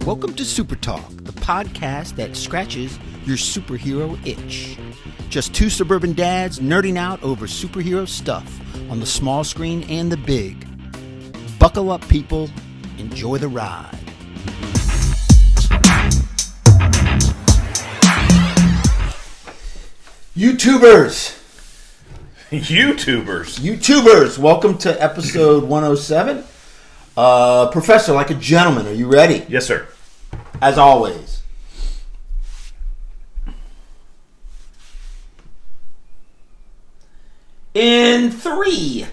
Welcome to Super Talk, the podcast that scratches your superhero itch. Just two suburban dads nerding out over superhero stuff on the small screen and the big. Buckle up, people. Enjoy the ride. YouTubers, welcome to episode 107. Professor, like a gentleman, are you ready? Yes, sir. As always. In 3.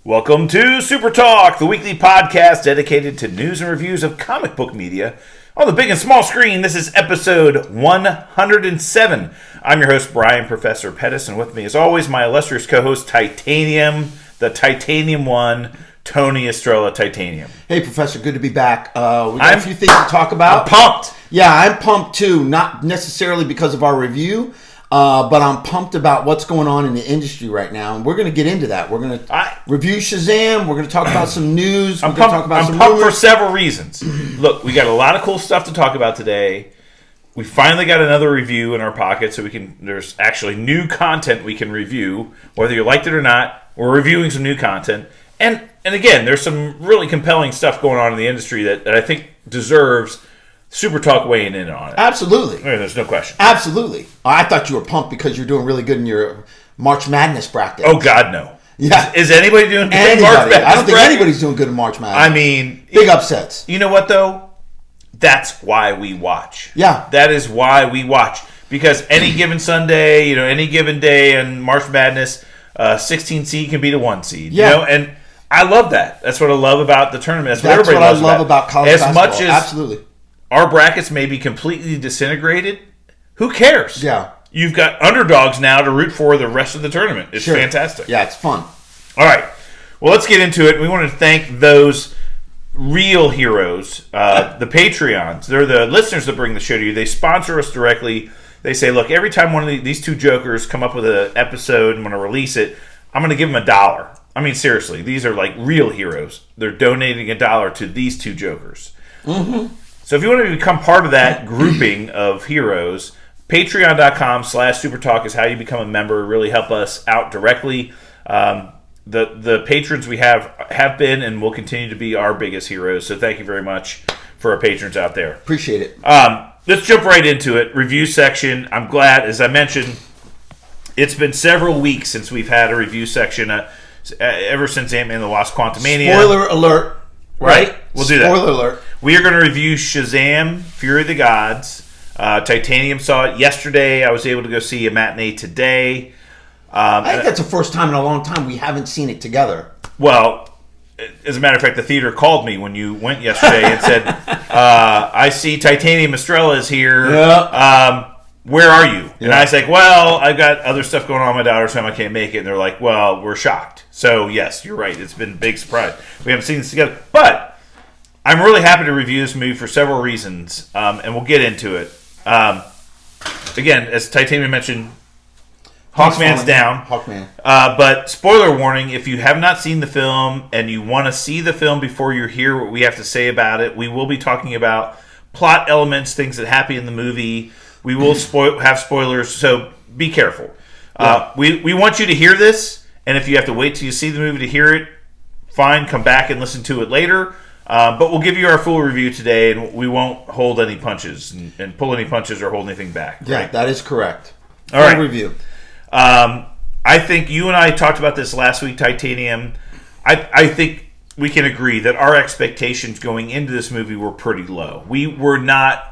Welcome to Super Talk, the weekly podcast dedicated to news and reviews of comic book media on the big and small screen. This is episode 107. I'm your host, Brian Professor Pettis, and with me, as always, my illustrious co-host, Titanium, the Titanium One, Tony Estrella Titanium. Hey, Professor, good to be back. We got a few things to talk about. I'm pumped. Yeah, I'm pumped too. Not necessarily because of our review, but I'm pumped about what's going on in the industry right now, and we're going to get into that. We're going to review Shazam. We're going to talk about some news. I'm pumped for several reasons. Look, we got a lot of cool stuff to talk about today. We finally got another review in our pocket, so there's actually new content we can review, whether you liked it or not. We're reviewing some new content, and again, there's some really compelling stuff going on in the industry that I think deserves Super Talk weighing in on it. Absolutely. I mean, there's no question. Absolutely. I thought you were pumped because you're doing really good in your March Madness bracket. Oh, God, no. Yeah. Is anybody doing good in March Madness? I don't think anybody's doing good in March Madness. I mean... Big upsets. You know what, though? That's why we watch. Yeah. That is why we watch. Because any given Sunday, any given day in March Madness, 16 seed can beat a 1 seed. Yeah. And I love that. That's what I love about the tournament. That's what I love about college basketball. As much as absolutely, our brackets may be completely disintegrated, who cares? Yeah. You've got underdogs now to root for the rest of the tournament. It's fantastic. Yeah, it's fun. All right. Well, let's get into it. We want to thank those real heroes, the Patreons. They're the listeners that bring the show to you. They sponsor us directly. They say, look, every time one of these two jokers come up with an episode and want to release it, I'm going to give them $1. I mean, seriously, these are like real heroes. They're donating $1 to these two jokers. Mm-hmm. So if you want to become part of that grouping of heroes, patreon.com/supertalk is how you become a member. Really help us out directly. The patrons we have been and will continue to be our biggest heroes. So thank you very much for our patrons out there. Appreciate it. Let's jump right into it. Review section. I'm glad, as I mentioned, it's been several weeks since we've had a review section. Ever since Ant-Man and the Wasp: Quantumania. Spoiler alert. Right? We'll do that. Spoiler alert. We are going to review Shazam, Fury of the Gods. Titanium saw it yesterday. I was able to go see a matinee today. I think that's the first time in a long time we haven't seen it together. Well, as a matter of fact, the theater called me when you went yesterday and said, I see Titanium Estrella is here. Yeah. Where are you? And I was like, well, I've got other stuff going on with my daughter's home. I can't make it. And they're like, well, we're shocked. So, yes, you're right. It's been a big surprise. We haven't seen this together. But I'm really happy to review this movie for several reasons, and we'll get into it. Again, as Titanium mentioned, Hawkman's down. Hawkman. But spoiler warning, if you have not seen the film and you want to see the film before you hear what we have to say about it, we will be talking about plot elements, things that happen in the movie. We will have spoilers, so be careful. We want you to hear this, and if you have to wait till you see the movie to hear it, fine, come back and listen to it later. But we'll give you our full review today, and we won't hold any punches and pull any punches or hold anything back. Yeah, right? that is correct. All right. Full review. I think you and I talked about this last week, Titanium. I think we can agree that our expectations going into this movie were pretty low. We were not...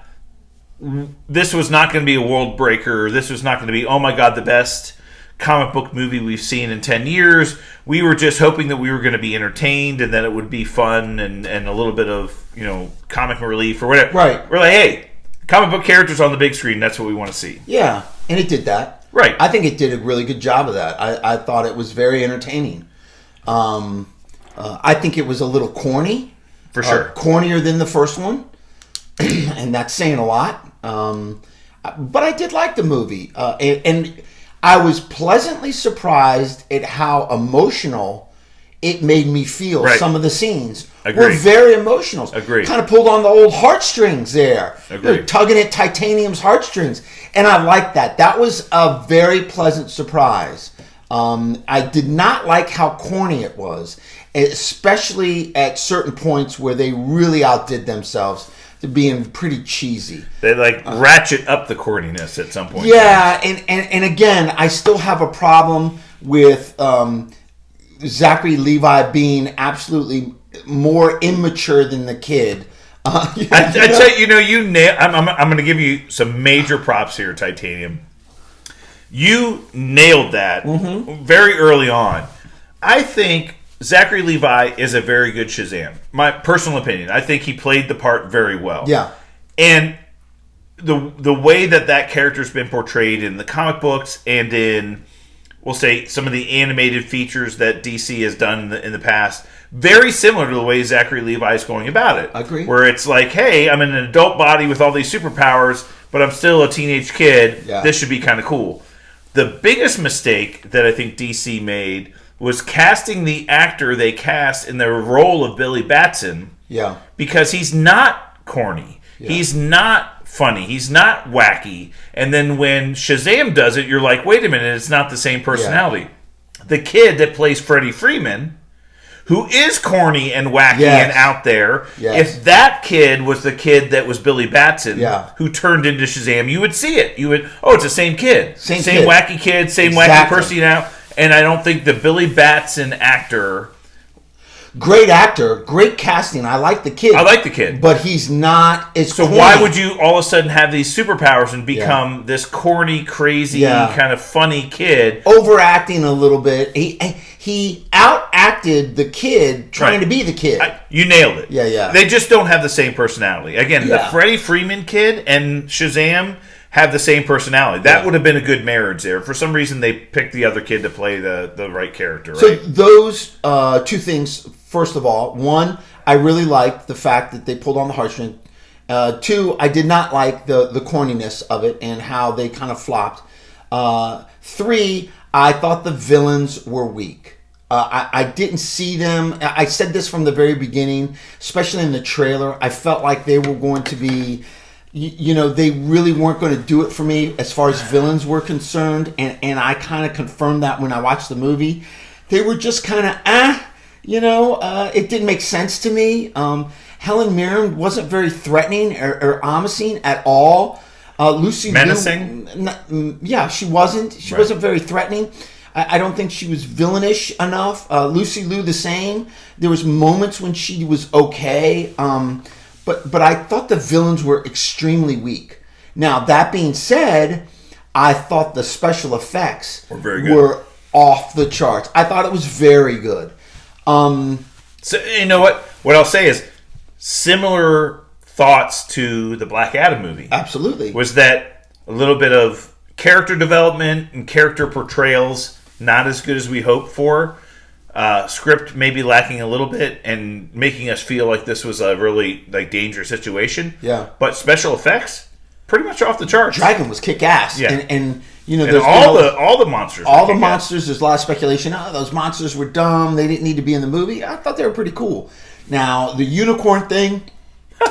This was not going to be a world breaker. This was not going to be, oh my God, the best comic book movie we've seen in 10 years. We were just hoping that we were going to be entertained and that it would be fun and a little bit of, comic relief or whatever. Right. We're like, hey, comic book characters on the big screen, that's what we want to see. Yeah, and it did that. Right. I think it did a really good job of that. I thought it was very entertaining. I think it was a little corny. For sure. Cornier than the first one. And that's saying a lot. But I did like the movie. And I was pleasantly surprised at how emotional it made me feel. Right. Some of the scenes Agreed. were very emotional. Agreed. Kind of pulled on the old heartstrings there. Agreed. Tugging at Titanium's heartstrings. And I liked that. That was a very pleasant surprise. I did not like how corny it was, especially at certain points where they really outdid themselves to being pretty cheesy. They ratchet up the corniness at some point. Yeah, and again, I still have a problem with Zachary Levi being absolutely more immature than the kid. I tell you nail. I'm going to give you some major props here, Titanium. You nailed that very early on. I think Zachary Levi is a very good Shazam. My personal opinion. I think he played the part very well. Yeah. And the way that character's been portrayed in the comic books and in, we'll say, some of the animated features that DC has done in the past, very similar to the way Zachary Levi is going about it. I agree. Where it's like, hey, I'm in an adult body with all these superpowers, but I'm still a teenage kid. Yeah. This should be kind of cool. The biggest mistake that I think DC made was casting the actor they cast in the role of Billy Batson. Yeah. Because he's not corny. Yeah. He's not funny. He's not wacky. And then when Shazam does it, you're like, wait a minute, it's not the same personality. Yeah. The kid that plays Freddie Freeman, who is corny and wacky and out there, if that kid was the kid that was Billy Batson, who turned into Shazam, you would see it. You would, it's the same kid. Same kid. Wacky kid, same wacky person now. And I don't think the Billy Batson actor... Great actor, great casting. I like the kid. But he's not as So corny. why would you all of a sudden have these superpowers and become this corny, crazy, kind of funny kid? Overacting a little bit. He outacted the kid trying to be the kid. You nailed it. Yeah. They just don't have the same personality. Again, the Freddie Freeman kid and Shazam have the same personality. That would have been a good marriage there. For some reason, they picked the other kid to play the right character, right? So those two things, first of all. One, I really liked the fact that they pulled on the heartstring. Two, I did not like the corniness of it and how they kind of flopped. Three, I thought the villains were weak. I didn't see them. I said this from the very beginning, especially in the trailer. I felt like they were going to be... they really weren't going to do it for me as far as villains were concerned, and I kind of confirmed that when I watched the movie. They were just kind of, it didn't make sense to me. Helen Mirren wasn't very threatening or promising at all. Lucy menacing? Liu, she wasn't. She wasn't very threatening. I don't think she was villainish enough. Lucy Liu the same. There was moments when she was okay. But I thought the villains were extremely weak. Now, that being said, I thought the special effects were off the charts. I thought it was very good. So, you know what? What I'll say is similar thoughts to the Black Adam movie. Absolutely. Was that a little bit of character development and character portrayals not as good as we hoped for? Script maybe lacking a little bit and making us feel like this was a really dangerous situation. Yeah. But special effects, pretty much off the charts. Dragon was kick ass. Yeah. And there's all the monsters. All the monsters. There's a lot of speculation. Those monsters were dumb. They didn't need to be in the movie. I thought they were pretty cool. Now the unicorn thing.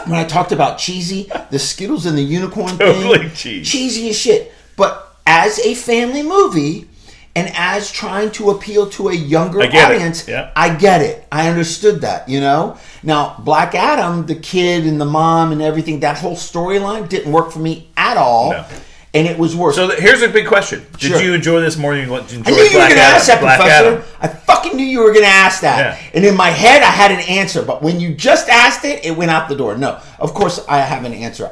When I talked about cheesy, the Skittles and the unicorn thing, cheesy as shit. But as a family movie. And as trying to appeal to a younger audience, I get it. I understood that, Now, Black Adam, the kid and the mom and everything, that whole storyline didn't work for me at all. No. And it was worse. So here's a big question. Did you enjoy this more than you enjoyed Black Adam? I knew you were going to ask that, Professor. I fucking knew you were going to ask that. Yeah. And in my head, I had an answer. But when you just asked it, it went out the door. No, of course I have an answer.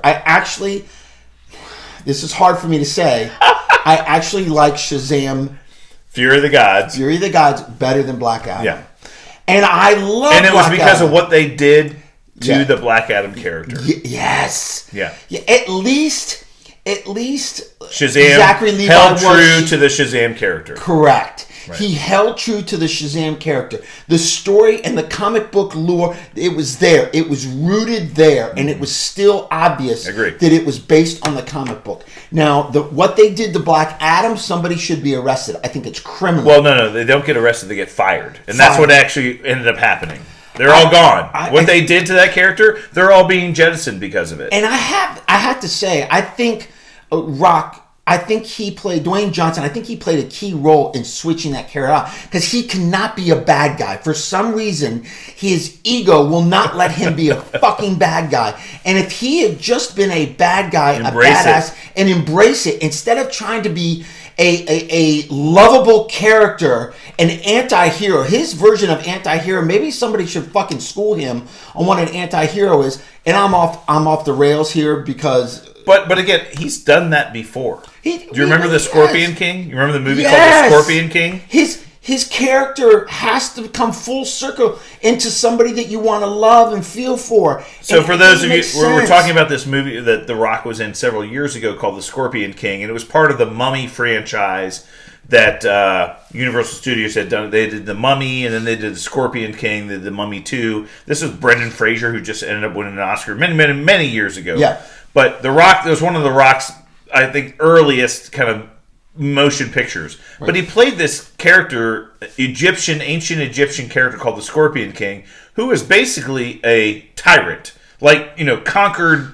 This is hard for me to say. I actually like Shazam... Fury of the Gods better than Black Adam. Yeah. And I love And it was because of what they did to the Black Adam character. Yes. Yeah. At least at least Shazam Zachary Levi held true to the Shazam character. Correct. Right. He held true to the Shazam character. The story and the comic book lore, it was there. It was rooted there, and it was still obvious that it was based on the comic book. Now, what they did to Black Adam, somebody should be arrested. I think it's criminal. Well, no, they don't get arrested. They get fired. And that's what actually ended up happening. They're all gone. What they did to that character, they're all being jettisoned because of it. And I have to say, I think Dwayne Johnson, I think he played a key role in switching that character out. Because he cannot be a bad guy. For some reason, his ego will not let him be a fucking bad guy. And if he had just been a bad guy, a badass, and embrace it, instead of trying to be a lovable character, an anti-hero, his version of anti-hero, maybe somebody should fucking school him on what an anti-hero is. And I'm off the rails here because... But again, he's done that before. Do you remember the Scorpion King? You remember the movie called The Scorpion King? His character has to come full circle into somebody that you want to love and feel for. So for those of you, we're talking about this movie that The Rock was in several years ago called The Scorpion King, and it was part of the Mummy franchise that Universal Studios had done. They did The Mummy, and then they did The Scorpion King, they did The Mummy 2. This was Brendan Fraser, who just ended up winning an Oscar many years ago. Yeah. But The Rock, it was one of The Rock's, I think, earliest kind of motion pictures. Right. But he played this character, ancient Egyptian character called the Scorpion King, who was basically a tyrant. Conquered,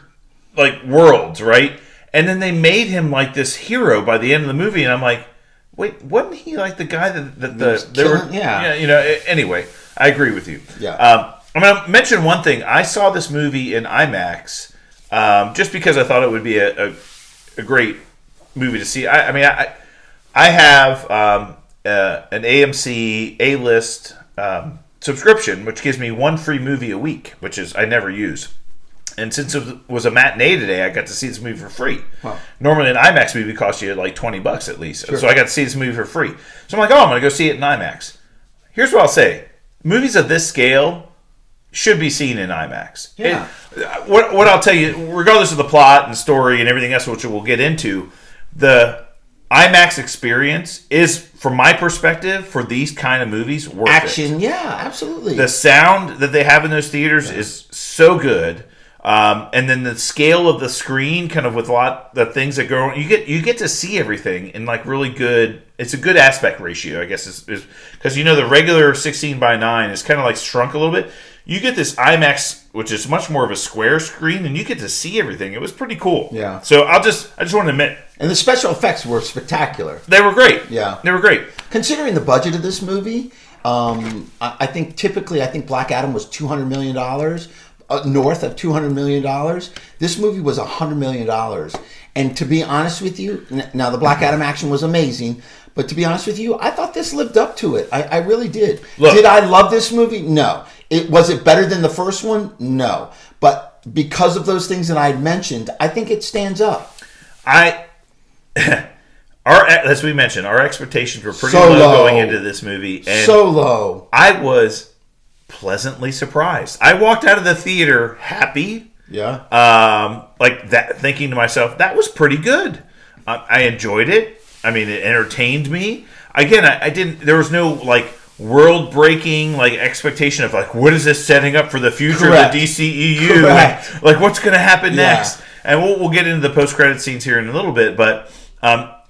worlds, right? And then they made him like this hero by the end of the movie, and I'm like, wait, wasn't he like the guy anyway, I agree with you. Yeah. I'm going to mention one thing. I saw this movie in IMAX just because I thought it would be a great movie to see. I have an AMC A-list subscription, which gives me one free movie a week, which is I never use. And since it was a matinee today, I got to see this movie for free. Wow. Normally, an IMAX movie costs you like $20 at least. Sure. So I got to see this movie for free. So I'm like, I'm going to go see it in IMAX. Here's what I'll say. Movies of this scale should be seen in IMAX. Yeah. What I'll tell you, regardless of the plot and story and everything else, which we'll get into, the IMAX experience is, from my perspective, for these kind of movies, worth Action, it. Yeah, absolutely. The sound that they have in those theaters is so good. And then the scale of the screen, kind of with a lot the things that go on, you get to see everything in like really good. It's a good aspect ratio, I guess, is because the regular 16:9 is kind of like shrunk a little bit. You get this IMAX, which is much more of a square screen, and you get to see everything. It was pretty cool. Yeah. So I just want to admit, and the special effects were spectacular. They were great. Yeah, they were great. Considering the budget of this movie, I think Black Adam was $200 million. North of $200 million. This movie was $100 million. And to be honest with you, now the Black Adam action was amazing, but to be honest with you, I thought this lived up to it. I really did. Look, did I love this movie? No. Was it better than the first one? No. But because of those things that I had mentioned, I think it stands up. As we mentioned, our expectations were pretty low going into this movie. And so low. I was pleasantly surprised. I walked out of the theater happy. Yeah. Like that, thinking to myself, that was pretty good. I enjoyed it. I mean, it entertained me. Again, I didn't. There was no like world-breaking like expectation of like what is this setting up for the future of the DCEU? Like what's going to happen next? And we'll get into the post-credit scenes here in a little bit, but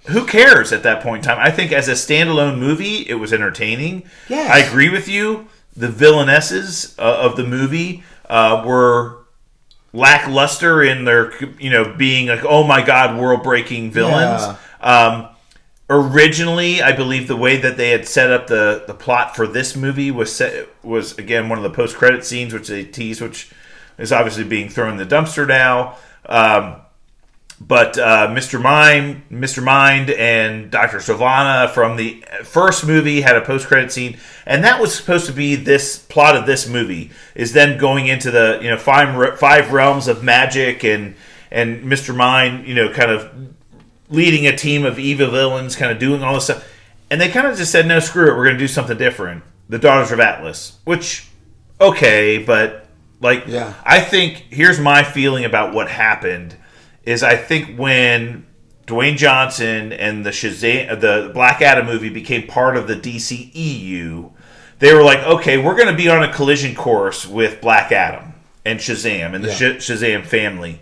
who cares at that point in time? I think as a standalone movie, it was entertaining. Yes. I agree with you. The villainesses of the movie were lackluster in their, being like, oh my god, world-breaking villains. Yeah. Originally, I believe the way that they had set up the plot for this movie was again one of the post-credit scenes, which they teased, which is obviously being thrown in the dumpster now. But Mr. Mind and Dr. Sivana from the first movie had a post-credit scene, and that was supposed to be this plot of this movie, is then going into the five realms of magic and Mr. Mind, kind of leading a team of evil villains, kind of doing all this stuff. And they kind of just said, no, screw it, we're going to do something different. The Daughters of Atlas, which, okay, but I think here's my feeling about what happened. is I think when Dwayne Johnson and the Black Adam movie became part of the DCEU, they were like, okay, we're going to be on a collision course with Black Adam and Shazam and the Shazam family.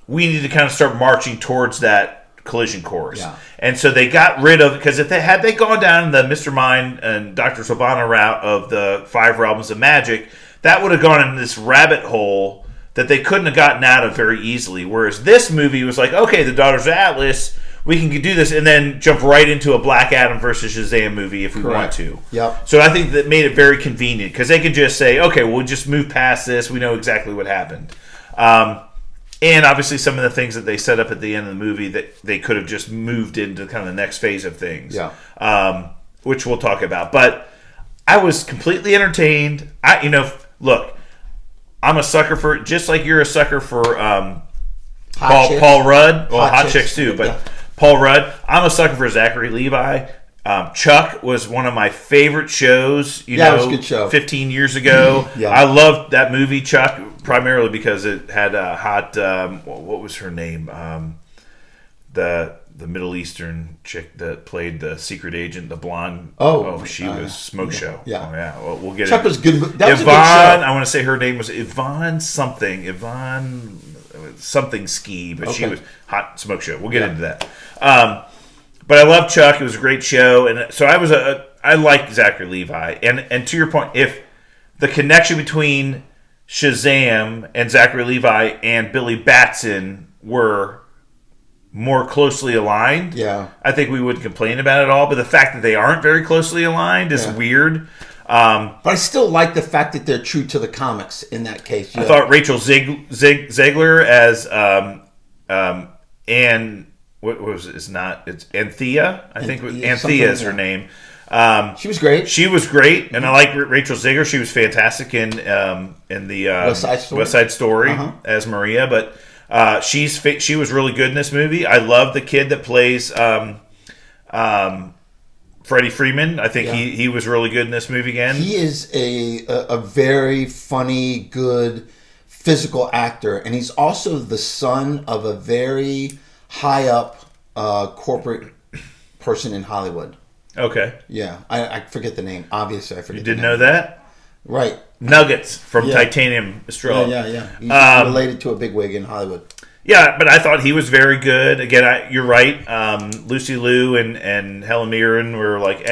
We need to kind of start marching towards that collision course. Yeah. And so they got rid of, because if they gone down the Mr. Mind and Dr. Sivana route of the 5 realms of magic, that would have gone in this rabbit hole that they couldn't have gotten out of very easily. Whereas this movie was like, okay, the Daughters of Atlas, we can do this, and then jump right into a Black Adam versus Shazam movie if we want to. Yep. So I think that made it very convenient, because they could just say, okay, we'll just move past this. We know exactly what happened. And obviously some of the things that they set up at the end of the movie that they could have just moved into kind of the next phase of things. Yeah. Which we'll talk about. But I was completely entertained. Look, I'm a sucker for, just like you're a sucker for Paul Rudd. Well, Hot Chicks too, but Paul Rudd. I'm a sucker for Zachary Levi. Chuck was one of my favorite shows, it was a good show. 15 years ago. Yeah. I loved that movie, Chuck, primarily because it had a hot, what was her name? The Middle Eastern chick that played the secret agent, the blonde. She was Smoke Show. Yeah. Oh, yeah. Well, we'll get Chuck was good. That was Yvonne, a good show. I want to say her name was Yvonne something. Yvonne something Ski, but she was hot Smoke Show. We'll get into that. But I love Chuck. It was a great show, and so I like Zachary Levi. And to your point, if the connection between Shazam and Zachary Levi and Billy Batson were more closely aligned, I think we wouldn't complain about it all. But the fact that they aren't very closely aligned is weird. But I still like the fact that they're true to the comics in that case. I thought Rachel Zegler as Anne. What was it? It's Anthea. I think Anthea is her name. She was great. She was great, and I like Rachel Zegler. She was fantastic in the West Side Story as Maria. But she was really good in this movie. I love the kid that plays Freddie Freeman. I think he was really good in this movie again. He is a very funny, good physical actor, and he's also the son of a very high up corporate person in Hollywood. Okay. Yeah, I forget the name. Obviously, I forget. You didn't know that? Right. Nuggets from Titanium Estrella. Yeah. He's related to a bigwig in Hollywood. Yeah, but I thought he was very good. Again, you're right. Lucy Liu and Helen Mirren were like,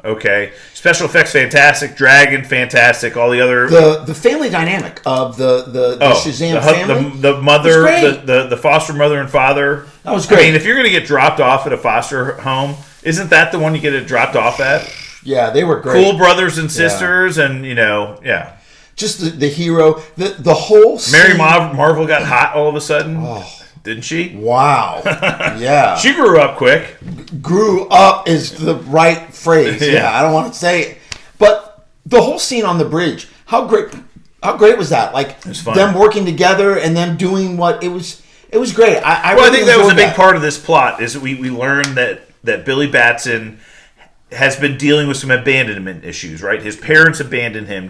okay. Special effects, fantastic. Dragon, fantastic. All the other the family dynamic of the Shazam family, the mother, the foster mother and father. That was great. I mean, if you're going to get dropped off at a foster home, isn't that the one you get it dropped off at? Yeah, they were great. Cool brothers and sisters, and just the hero, the whole scene. Mary Marvel got hot all of a sudden. Didn't she? Wow. Yeah. She grew up quick. Grew up is the right phrase. Yeah, I don't want to say it. But the whole scene on the bridge, how great was that? Like, them working together and them doing what it was great. I think that was a big part of this plot, is we learned that Billy Batson has been dealing with some abandonment issues, right? His parents abandoned him,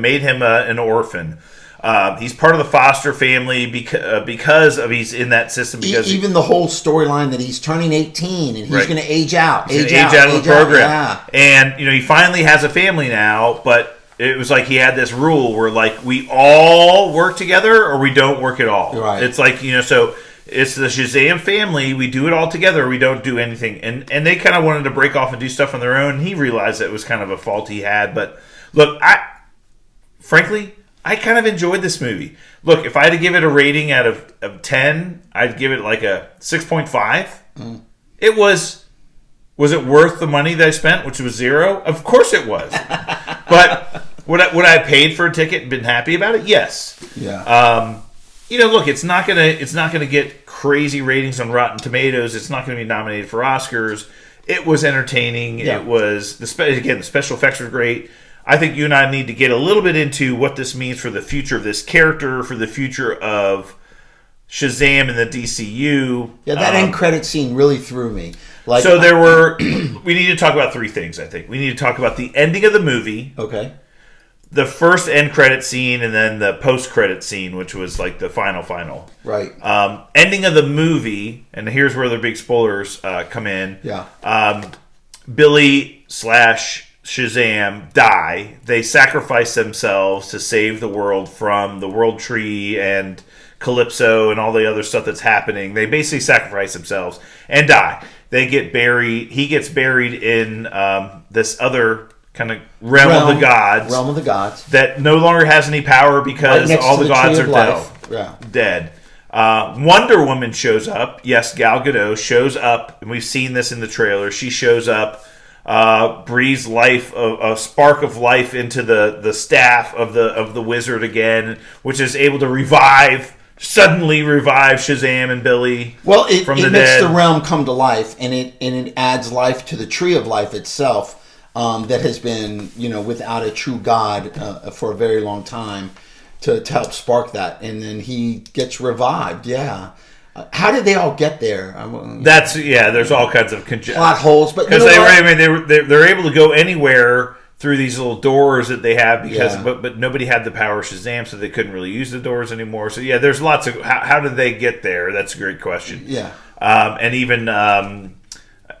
made him an orphan. He's part of the foster family because of he's in that system. Because even the whole storyline that he's turning 18 and he's going to age out. Age out of the program. Yeah. And, he finally has a family now, but it was like he had this rule where, like, we all work together or we don't work at all. Right. It's like, so it's the Shazam family. We do it all together or we don't do anything. And they kind of wanted to break off and do stuff on their own. He realized that it was kind of a fault he had. But, look, frankly, I kind of enjoyed this movie. Look, if I had to give it a rating out of 10, I'd give it like a 6.5. It was it worth the money that I spent, which was 0? Of course it was. But would I have paid for a ticket and been happy about it? Yes. Yeah. Look, it's not gonna get crazy ratings on Rotten Tomatoes. It's not gonna be nominated for Oscars. It was entertaining. Yeah. It was the special effects were great. I think you and I need to get a little bit into what this means for the future of this character, for the future of Shazam and the DCU. Yeah, that end credit scene really threw me. We need to talk about 3 things, I think. We need to talk about the ending of the movie. Okay. the first end credit scene and then the post credit scene, which was like the final. Right. Ending of the movie, and here's where the big spoilers come in. Yeah. Billy / Shazam die. They sacrifice themselves to save the world from the World Tree and Calypso and all the other stuff that's happening. They basically sacrifice themselves and die. They get buried. He gets buried in this other kind of realm of the gods. Realm of the gods. That no longer has any power because all the gods are dead. Wonder Woman shows up. Yes, Gal Gadot shows up. And we've seen this in the trailer. She shows up, breathes life, a spark of life into the staff of the wizard again, which is able to suddenly revive Shazam and Billy. Well, it from the makes dead. the realm come to life, and it adds life to the tree of life itself. That has been, without a true God for a very long time to help spark that. And then he gets revived, yeah. How did they all get there? There's all kinds of plot holes. Because they're able to go anywhere through these little doors that they have but nobody had the power of Shazam, so they couldn't really use the doors anymore. So, yeah, there's lots of... How did they get there? That's a great question. Yeah. And even...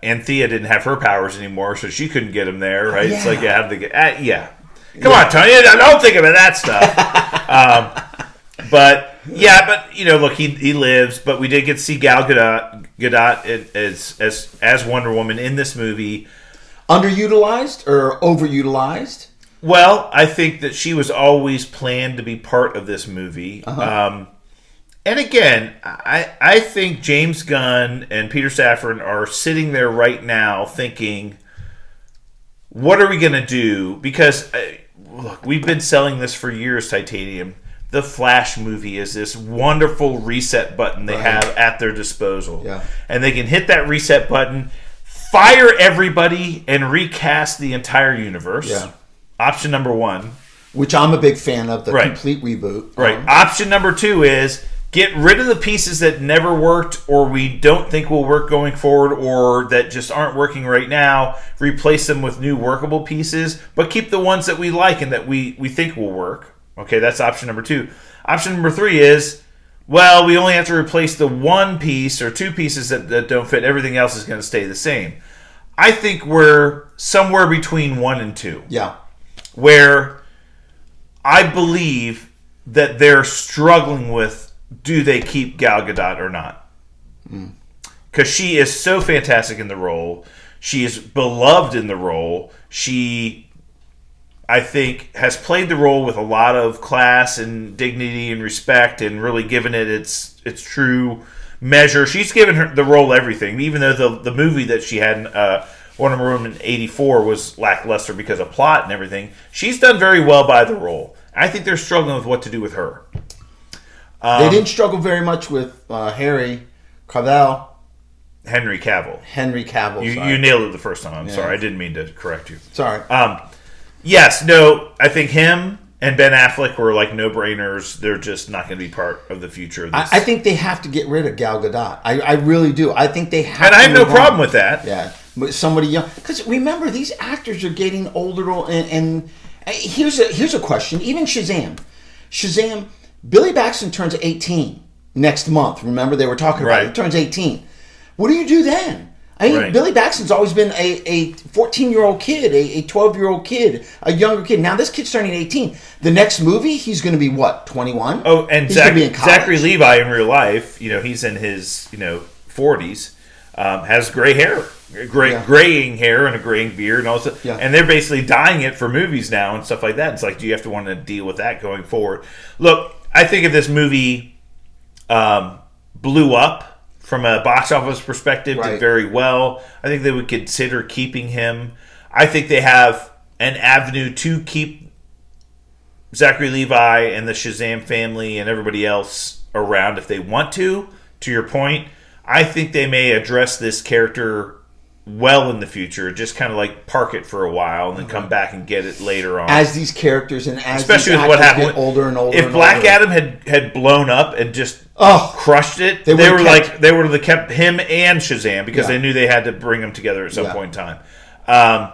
Anthea didn't have her powers anymore, so she couldn't get him there, right? Yeah. It's like, how did they get... Come on, Tony, don't think about that stuff. But look, he lives, but we did get to see Gal Gadot as Wonder Woman in this movie. Underutilized or overutilized? Well, I think that she was always planned to be part of this movie. Uh-huh. And again, I think James Gunn and Peter Safran are sitting there right now thinking, what are we going to do? Because, look, we've been selling this for years, Titanium. The Flash movie is this wonderful reset button they have at their disposal. Yeah. And they can hit that reset button, fire everybody, and recast the entire universe. Yeah. Option number 1. Which I'm a big fan of, the complete reboot. Right. Option number 2 is... get rid of the pieces that never worked or we don't think will work going forward or that just aren't working right now. Replace them with new workable pieces, but keep the ones that we like and that we think will work. Okay, that's option number 2. Option number 3 is, well, we only have to replace the one piece or 2 pieces that don't fit. Everything else is going to stay the same. I think we're somewhere between 1 and 2. Yeah. Where I believe that they're struggling with, do they keep Gal Gadot or not? Because she is so fantastic in the role. She is beloved in the role. She, I think, has played the role with a lot of class and dignity and respect and really given it its true measure. She's given the role everything, even though the movie that she had in Wonder Woman 84 was lackluster because of plot and everything. She's done very well by the role. I think they're struggling with what to do with her. They didn't struggle very much with Henry Cavill. You nailed it the first time. I'm sorry. I didn't mean to correct you. Sorry. Yes, no, I think him and Ben Affleck were like no-brainers. They're just not going to be part of the future of this. I think they have to get rid of Gal Gadot. I really do. I think they have and I have no problem with that. Yeah. But somebody young. Because remember, these actors are getting older. And here's a question. Even Shazam... Billy Baxton turns 18 next month. Remember, they were talking about it. He turns 18. What do you do then? I mean, Billy Baxton's always been a 14-year-old kid, a 12-year-old kid, a younger kid. Now this kid's turning 18. The next movie, he's going to be, what, 21? Oh, and Zachary Levi in real life, he's in his, 40s, has gray hair. Graying hair and a graying beard and all that. Yeah. And they're basically dyeing it for movies now and stuff like that. It's like, do you have to want to deal with that going forward? Look, I think if this movie blew up from a box office perspective, did very well, I think they would consider keeping him. I think they have an avenue to keep Zachary Levi and the Shazam family and everybody else around if they want to your point. I think they may address this character well in the future, just kind of like park it for a while and then come back and get it later on. As these characters and as especially these with what happened get older and older. If Black Adam had blown up and just crushed it, they would have kept him and Shazam because they knew they had to bring them together at some point in time.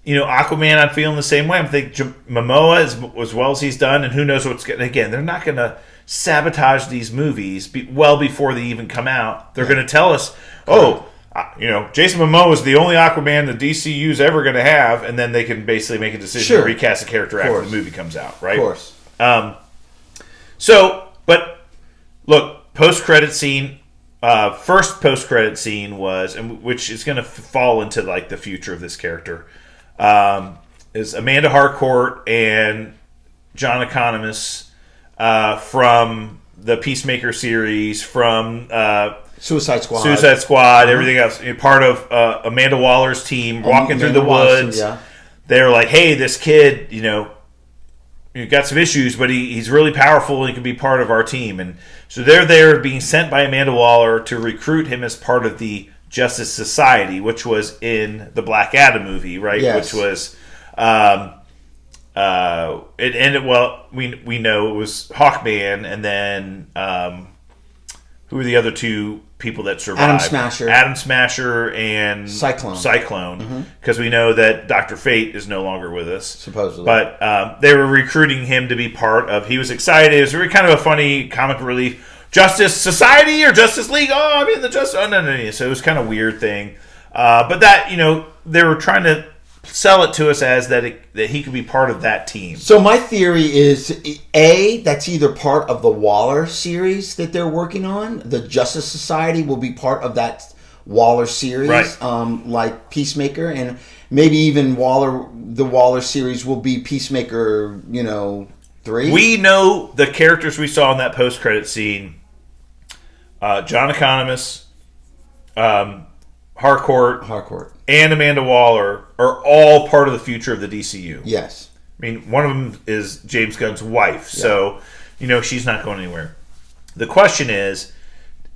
Aquaman, I'm feeling the same way. I think Momoa, as well as he's done, and who knows what's going to... Again, they're not going to sabotage these movies well before they even come out. They're going to tell us, Jason Momoa is the only Aquaman the DCU's ever going to have, and then they can basically make a decision to recast the character after the movie comes out, right? Of course. But look, post-credit scene... first post-credit scene was, which is going to fall into like the future of this character, is Amanda Harcourt and John Economos from the Peacemaker series, from Suicide Squad, everything else. Part of Amanda Waller's team, walking through the woods. They're like, hey, this kid, got some issues, but he's really powerful and he can be part of our team. And so they're there being sent by Amanda Waller to recruit him as part of the Justice Society, which was in the Black Adam movie, right? Yes. Which was, it ended, we know it was Hawkman, and then, who were the other two people that survived? Adam Smasher and Cyclone. Because we know that Dr. Fate is no longer with us. Supposedly. But they were recruiting him to be part of... He was excited. It was really kind of a funny comic relief. Justice Society or Justice League? Oh, I'm in the Justice... Oh, no. So it was kind of a weird thing. But that, they were trying to sell it to us as that he could be part of that team. So my theory is, that's either part of the Waller series that they're working on. The Justice Society will be part of that Waller series, right. Like Peacemaker, and maybe even the Waller series will be Peacemaker, 3. We know the characters we saw in that post-credit scene. John Economos, Harcourt, and Amanda Waller are all part of the future of the DCU. Yes. I mean, one of them is James Gunn's wife, so, she's not going anywhere. The question is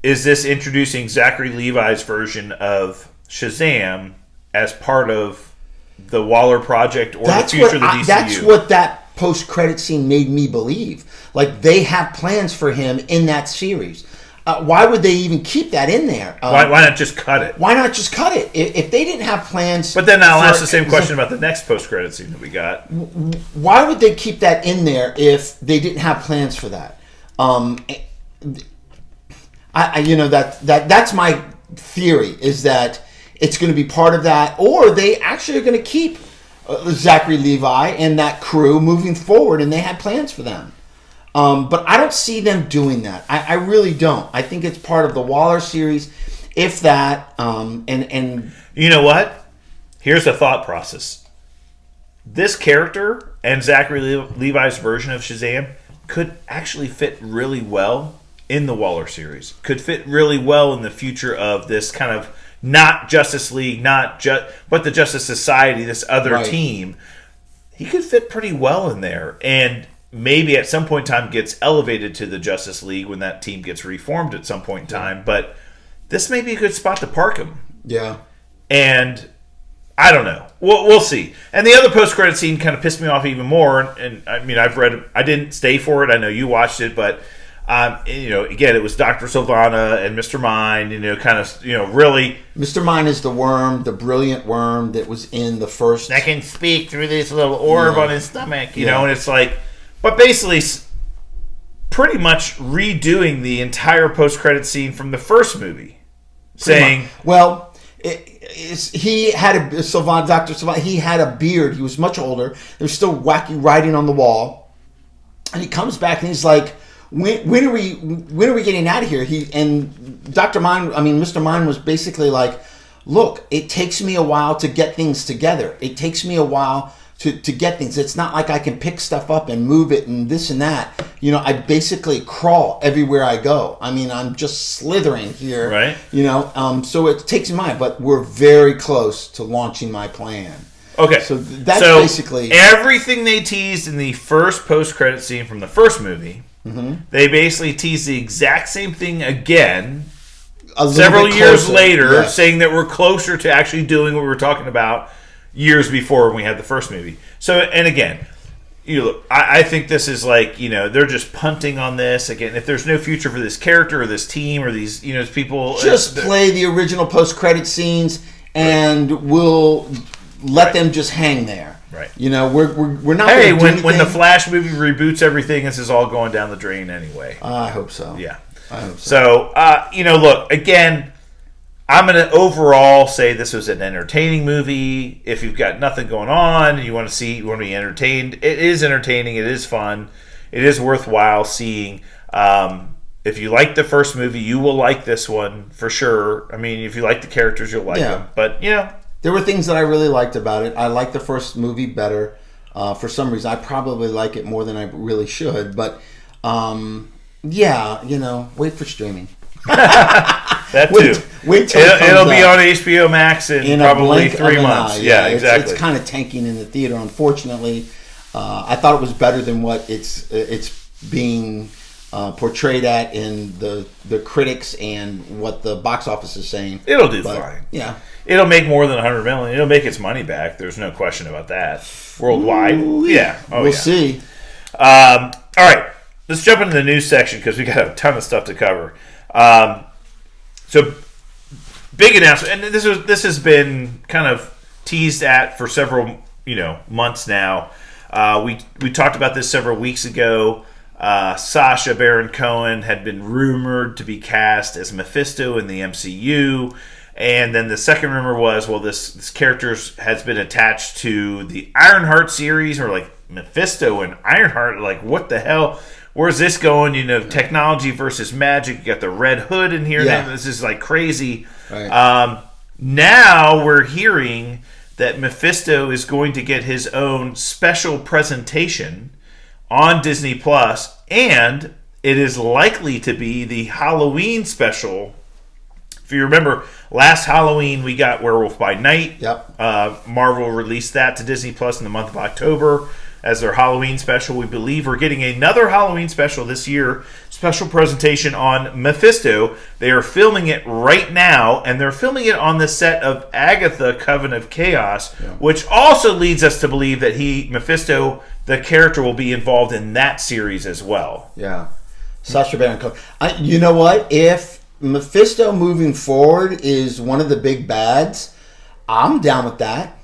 this introducing Zachary Levi's version of Shazam as part of the Waller project or the future of the DCU? That's what that post-credit scene made me believe. Like, they have plans for him in that series. Why would they even keep that in there? Why not just cut it? Why not just cut it? If they didn't have plans... But then I'll ask the same question about the next post-credit scene that we got. Why would they keep that in there if they didn't have plans for that? That's my theory, is that it's going to be part of that, or they actually are going to keep Zachary Levi and that crew moving forward, and they had plans for them. But I don't see them doing that. I really don't. I think it's part of the Waller series, if that. And you know what? Here's a thought process. This character and Zachary Levi's version of Shazam could actually fit really well in the Waller series. Could fit really well in the future of this kind of not Justice League, but the Justice Society, this other team. He could fit pretty well in there, and maybe at some point in time gets elevated to the Justice League when that team gets reformed at some point in time. But this may be a good spot to park him. Yeah. And I don't know. We'll see. And the other post-credit scene kind of pissed me off even more. And I mean, I didn't stay for it. I know you watched it, but again, it was Dr. Sylvana and Mr. Mind, really. Mr. Mind is the worm, the brilliant worm that was in the first. That can speak through this little orb on his stomach, and it's like, but basically, pretty much redoing the entire post-credit scene from the first movie, saying, "Well, he had Dr. Sylvana. He had a beard. He was much older. There was still wacky writing on the wall, and he comes back and he's like, when are we getting out of here?" Mr. Mind was basically like, "Look, it takes me a while to get things together. It takes me a while to get things. It's not like I can pick stuff up and move it and this and that. I basically crawl everywhere I go. I mean, I'm just slithering here. Right. So it takes me time, but we're very close to launching my plan." Okay. So that's basically everything they teased in the first post-credit scene from the first movie. Mm-hmm. They basically teased the exact same thing again several years later, saying that we're closer to actually doing what we were talking about years before when we had the first movie. So, and again, I think this is like, they're just punting on this. Again, if there's no future for this character or this team or these, people... Just play the original post-credit scenes and we'll let them just hang there. Right. You know, we're not. Hey, gonna do when the Flash movie reboots everything, this is all going down the drain anyway. I hope so. Yeah. I hope so. So, look, again, I'm going to overall say this was an entertaining movie. If you've got nothing going on and you want to be entertained, it is entertaining. It is fun. It is worthwhile seeing. If you like the first movie, you will like this one for sure. I mean, if you like the characters, you'll like them. But, there were things that I really liked about it. I liked the first movie better. For some reason, I probably like it more than I really should. But, wait for streaming. That too. Wait till it'll be on HBO Max in probably 3 months. Yeah, exactly. It's kind of tanking in the theater, unfortunately. I thought it was better than what it's being portrayed at in the critics and what the box office is saying. It'll do fine. Yeah. It'll make more than $100 million. It'll make its money back. There's no question about that. Worldwide. Ooh, yeah. We'll see. All right. Let's jump into the news section because we got a ton of stuff to cover. So, big announcement, and this has been kind of teased at for several months now. We talked about this several weeks ago. Sacha Baron Cohen had been rumored to be cast as Mephisto in the MCU, and then the second rumor was, well, this character has been attached to the Ironheart series, or like Mephisto and Ironheart. Like, what the hell? Where's this going? Technology versus magic. You got the Red Hood in here. Yeah. This is like crazy. Right. Now we're hearing that Mephisto is going to get his own special presentation on Disney Plus, and it is likely to be the Halloween special. If you remember, last Halloween we got Werewolf by Night. Yep. Marvel released that to Disney Plus in the month of October as their Halloween special. We believe we're getting another Halloween special this year, special presentation on Mephisto. They are filming it right now, and they're filming it on the set of Agatha, Coven of Chaos, which also leads us to believe that Mephisto, the character, will be involved in that series as well. Yeah. Sacha Baron Cohen. You know what? If Mephisto moving forward is one of the big bads, I'm down with that.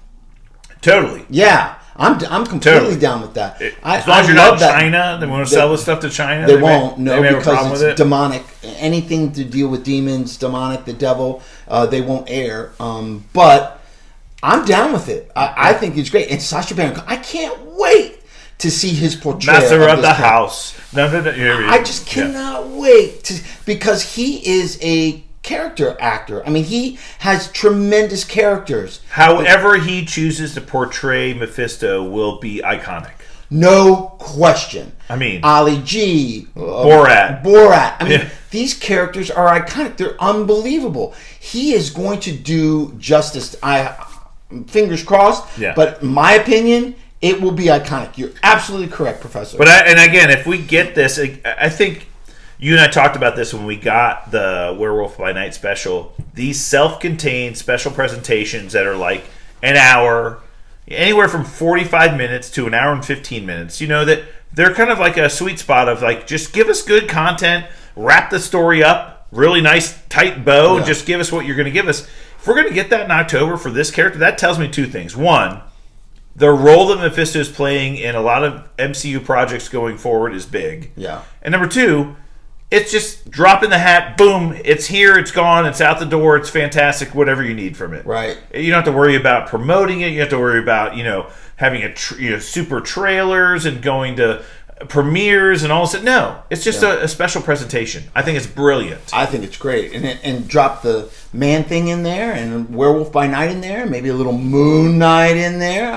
Totally. Yeah. I'm completely down with that. As long as you're not in China, they want to sell this stuff to China. They won't, because it's demonic. demonic. Anything to deal with demons, demonic, the devil, they won't air. But I'm down with it. I think it's great. And Sacha Baron Cohen, I can't wait to see his portrayal. Master of the House. I just cannot wait because he is a character actor. I mean, he has tremendous characters. However he chooses to portray Mephisto will be iconic. No question. I mean, Ali G. Borat. I mean, these characters are iconic. They're unbelievable. He is going to do justice. Fingers crossed. Yeah. But in my opinion, it will be iconic. You're absolutely correct, Professor. But again, if we get this, I think you and I talked about this when we got the Werewolf by Night special. These self-contained special presentations that are like an hour, anywhere from 45 minutes to an hour and 15 minutes, that they're kind of like a sweet spot of like, just give us good content, wrap the story up, really nice tight bow, and just give us what you're going to give us. If we're going to get that in October for this character, that tells me two things. One, the role that Mephisto is playing in a lot of MCU projects going forward is big. Yeah. And number two, it's just drop in the hat, boom, it's here, it's gone, it's out the door, it's fantastic, whatever you need from it. Right. You don't have to worry about promoting it, you have to worry about, having super trailers and going to premieres and all this. No, it's just a special presentation. I think it's brilliant. I think it's great. And drop the Man Thing in there and Werewolf by Night in there, maybe a little Moon Knight in there.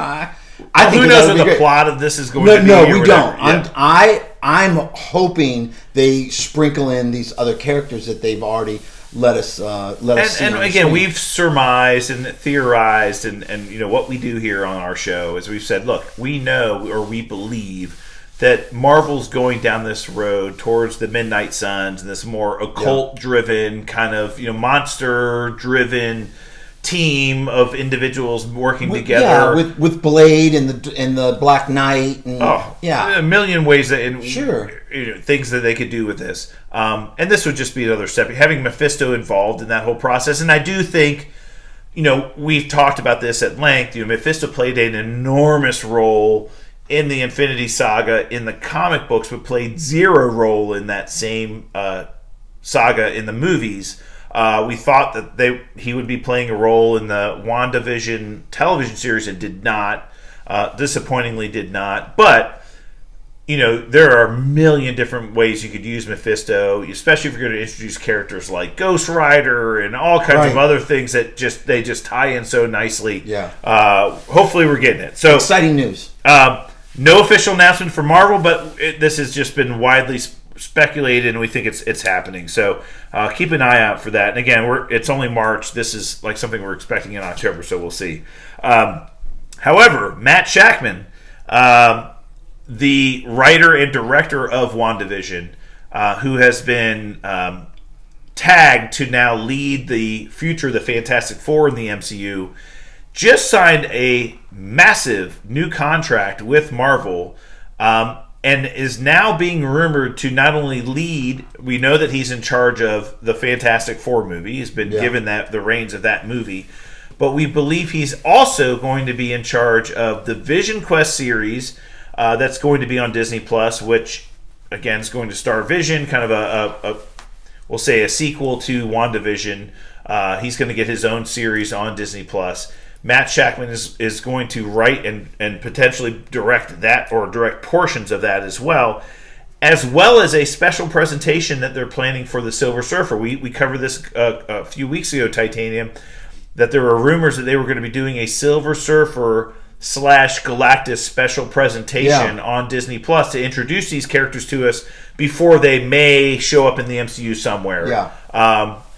I think who knows what the plot of this is going to be? No, we don't. Yeah. I'm hoping they sprinkle in these other characters that they've already let us see. And again, we've surmised and theorized, and what we do here on our show is we've said, look, we know or we believe that Marvel's going down this road towards the Midnight Suns and this more occult-driven kind of monster-driven team of individuals working together. Yeah, with Blade and the Black Knight. And, a million ways that things that they could do with this. And this would just be another step. Having Mephisto involved in that whole process. And I do think we've talked about this at length. Mephisto played an enormous role in the Infinity Saga in the comic books, but played zero role in that same saga in the movies. We thought that he would be playing a role in the WandaVision television series and did not. Disappointingly did not. But, there are a million different ways you could use Mephisto, especially if you're going to introduce characters like Ghost Rider and all kinds of other things that they just tie in so nicely. Yeah. Hopefully we're getting it. So exciting news. No official announcement for Marvel, but this has just been widely speculated, and we think it's happening. So keep an eye out for that. And again, it's only March. This is like something we're expecting in October, so we'll see. However, Matt Chapman, the writer and director of WandaVision, who has been tagged to now lead the future of the Fantastic Four in the MCU, just signed a massive new contract with Marvel, and is now being rumored to not only lead. We know that he's in charge of the Fantastic Four movie. He's been given the reins of that movie. But we believe he's also going to be in charge of the Vision Quest series that's going to be on Disney Plus, which, again, is going to star Vision, kind of we'll say a sequel to WandaVision. He's going to get his own series on Disney Plus. Matt Chapman is going to write and potentially direct that, or direct portions of that as well as a special presentation that they're planning for the Silver Surfer. We covered this a few weeks ago, Titanium, that there were rumors that they were going to be doing a Silver Surfer / Galactus special presentation on Disney Plus to introduce these characters to us before they may show up in the MCU somewhere. Yeah.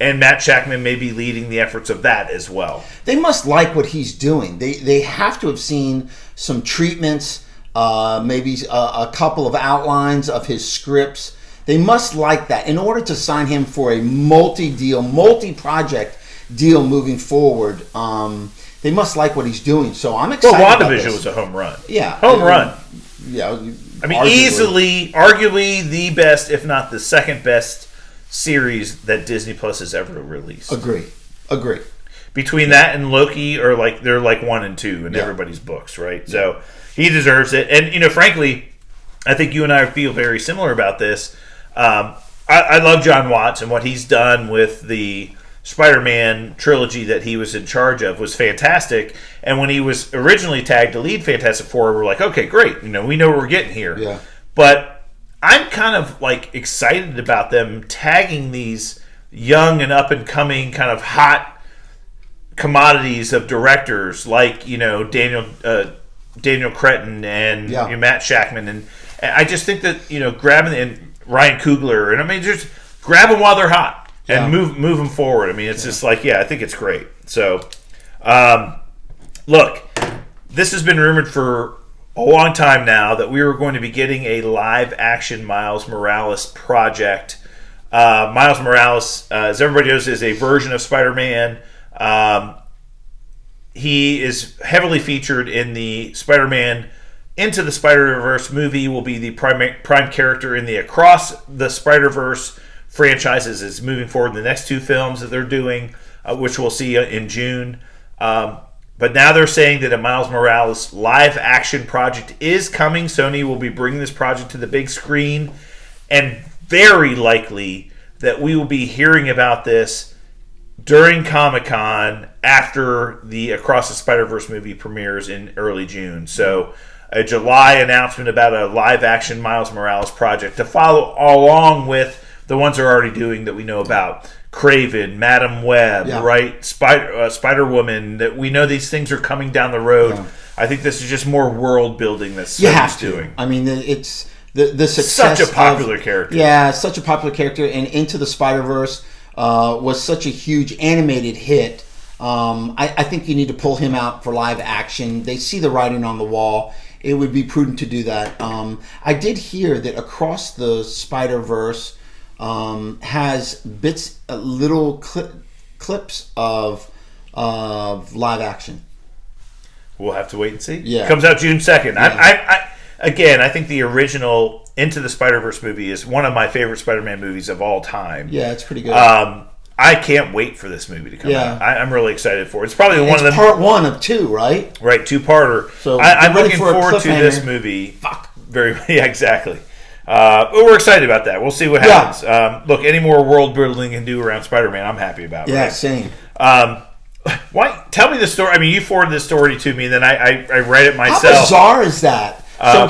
And Matt Chapman may be leading the efforts of that as well. They must like what he's doing. They have to have seen some treatments, maybe a couple of outlines of his scripts. They must like that in order to sign him for a multi-project deal moving forward. They must like what he's doing. So I'm excited. Well, WandaVision was a home run. Yeah. Home run. Yeah. I mean, arguably the best, if not the second best series that Disney Plus has ever released. Agree. Between that and Loki, they're like 1 and 2 in everybody's books, right? So he deserves it. And, frankly, I think you and I feel very similar about this. I love John Watts, and what he's done with the Spider-Man trilogy that he was in charge of was fantastic. And when he was originally tagged to lead Fantastic Four, we're like, okay, great. We know what we're getting here. Yeah. But I'm kind of excited about them tagging these young and up-and-coming kind of hot commodities of directors like, Daniel Cretton and Matt Chapman. And I just think that, grabbing and Ryan Coogler, and I mean, just grab them while they're hot. And move them forward. I mean, it's just I think it's great. So, look, this has been rumored for a long time now that we were going to be getting a live-action Miles Morales project. Miles Morales, as everybody knows, is a version of Spider-Man. He is heavily featured in the Spider-Man Into the Spider-Verse movie, will be the prime character in the Across the Spider-Verse franchises is moving forward in the next 2 films that they're doing, which we'll see in June. But now they're saying that a Miles Morales live-action project is coming. Sony will be bringing this project to the big screen, and very likely that we will be hearing about this during Comic-Con after the Across the Spider-Verse movie premieres in early June. So a July announcement about a live-action Miles Morales project to follow along with the ones they're already doing that we know about. Kraven, Madam Web, right? Spider-Woman. That we know these things are coming down the road. Yeah. I think this is just more world building that Sony's doing. I mean, it's the success. Such a popular character. Yeah, such a popular character. And Into the Spider-Verse was such a huge animated hit. I think you need to pull him out for live action. They see the writing on the wall. It would be prudent to do that. I did hear that Across the Spider-Verse has little clips of live action. We'll have to wait and see. Yeah. It comes out June 2nd. Yeah. I think the original Into the Spider-Verse movie is one of my favorite Spider-Man movies of all time. Yeah, it's pretty good. I can't wait for this movie to come out. I'm really excited for it. It's probably one of the part 1 of 2, right? Right, 2-parter. So I'm looking forward to this movie. Fuck. Yeah, exactly. But we're excited about that. We'll see what happens. Look, any more world building can do around Spider-Man, I'm happy about. Yeah, right? Same. Why? Tell me the story. I mean, you forwarded this story to me, and then I read it myself. How bizarre is that? So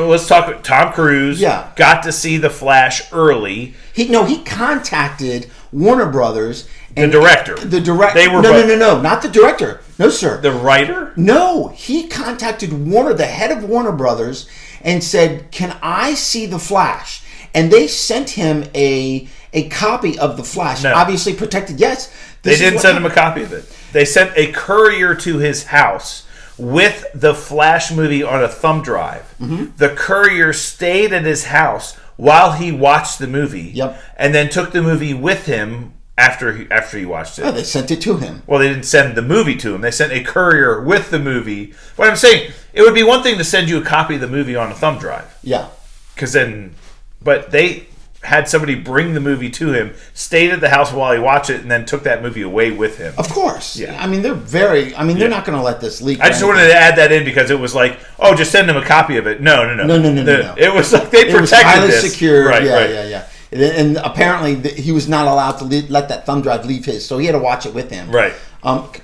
Let's talk. Tom Cruise. Yeah. Got to see the Flash early. He contacted Warner Brothers. And the director. The director. They were no, not the director. No, sir. The writer. No, he contacted Warner, the head of Warner Brothers, and said, "Can I see the Flash?" And they sent him a copy of the Flash, obviously protected. Yes, they didn't send him a copy of it. They sent a courier to his house with the Flash movie on a thumb drive. Mm-hmm. The courier stayed at his house while he watched the movie. Yep. And then took the movie with him after he watched it. Oh, they sent it to him. Well, they didn't send the movie to him. They sent a courier with the movie. What I'm saying, it would be one thing to send you a copy of the movie on a thumb drive. Yeah. But they had somebody bring the movie to him, stayed at the house while he watched it, and then took that movie away with him. Of course. Yeah. I mean, they're not going to let this leak. I just wanted to add that in because it was like, oh, just send him a copy of it. No. No. It was like they protected it was highly this. secure. Right. Yeah. And apparently he was not allowed to let that thumb drive leave his, so he had to watch it with him. Right.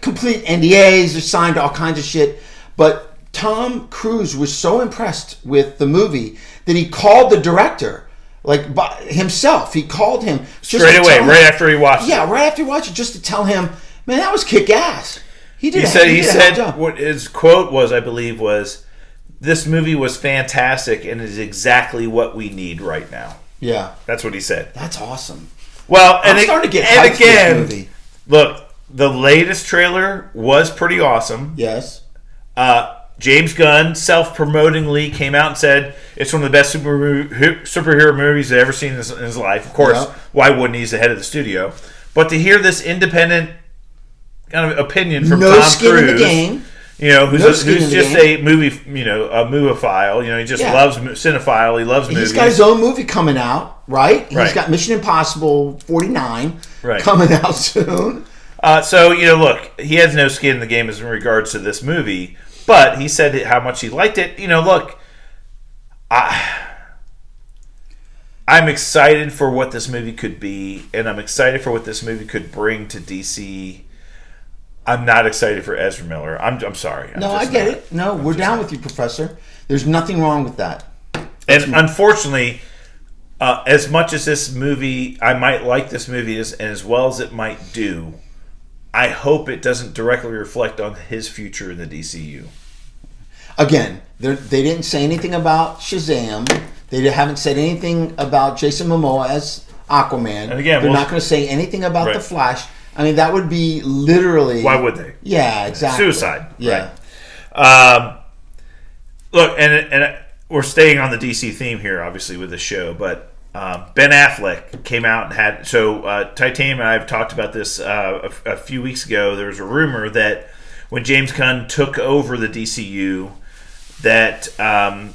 Complete NDAs, are signed to all kinds of shit. But Tom Cruise was so impressed with the movie that he called the director. Like by himself, he called him straight away, right after he watched it. Yeah, right after he watched it, just to tell him, man, that was kick ass. He said what his quote was, I believe, was, "This movie was fantastic and is exactly what we need right now." Yeah, that's what he said. That's awesome. Well, I'm starting to get hyped for this movie. Look, the latest trailer was pretty awesome. Yes. James Gunn, self-promotingly, came out and said it's one of the best superhero movies he's ever seen in his life. Of course, Why wouldn't he? He's the head of the studio. But to hear this independent kind of opinion from Tom Cruise, skin in the game, who's just a movie, a moviephile. He just loves cinephile. He loves movies. He's got his own movie coming out, right? He's got Mission Impossible 49 coming out soon. Look, he has no skin in the game as in regards to this movie. But he said how much he liked it. Look, I'm excited for what this movie could be, and I'm excited for what this movie could bring to DC. I'm not excited for Ezra Miller. I'm sorry. I get it. No, we're down with you, Professor. There's nothing wrong with that. Unfortunately, as much as this movie, I might like this movie and as well as it might do, I hope it doesn't directly reflect on his future in the DCU. Again, they didn't say anything about Shazam. They haven't said anything about Jason Momoa as Aquaman. And again, they're not going to say anything about the Flash. I mean, that would be literally... Why would they? Yeah, exactly. Suicide. Yeah. Right. Look, and we're staying on the DC theme here, obviously, with the show, but Ben Affleck came out and had... So, Titanium and I have talked about this a few weeks ago. There was a rumor that when James Gunn took over the DCU, that Ben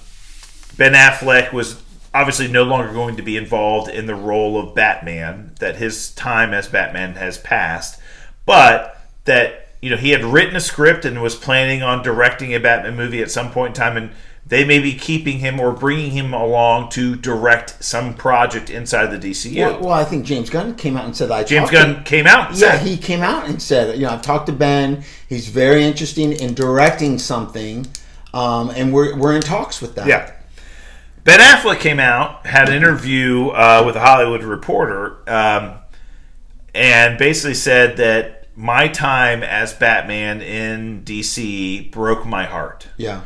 Affleck was obviously no longer going to be involved in the role of Batman, that his time as Batman has passed, but that he had written a script and was planning on directing a Batman movie at some point in time, and they may be keeping him or bringing him along to direct some project inside the DCU. Well, I think James Gunn came out and said that. James Gunn came out and said. Yeah, he came out and said, I've talked to Ben. He's very interested in directing something, and we're in talks with that. Yeah. Ben Affleck came out, had an interview with a Hollywood Reporter, and basically said that my time as Batman in DC broke my heart. Yeah.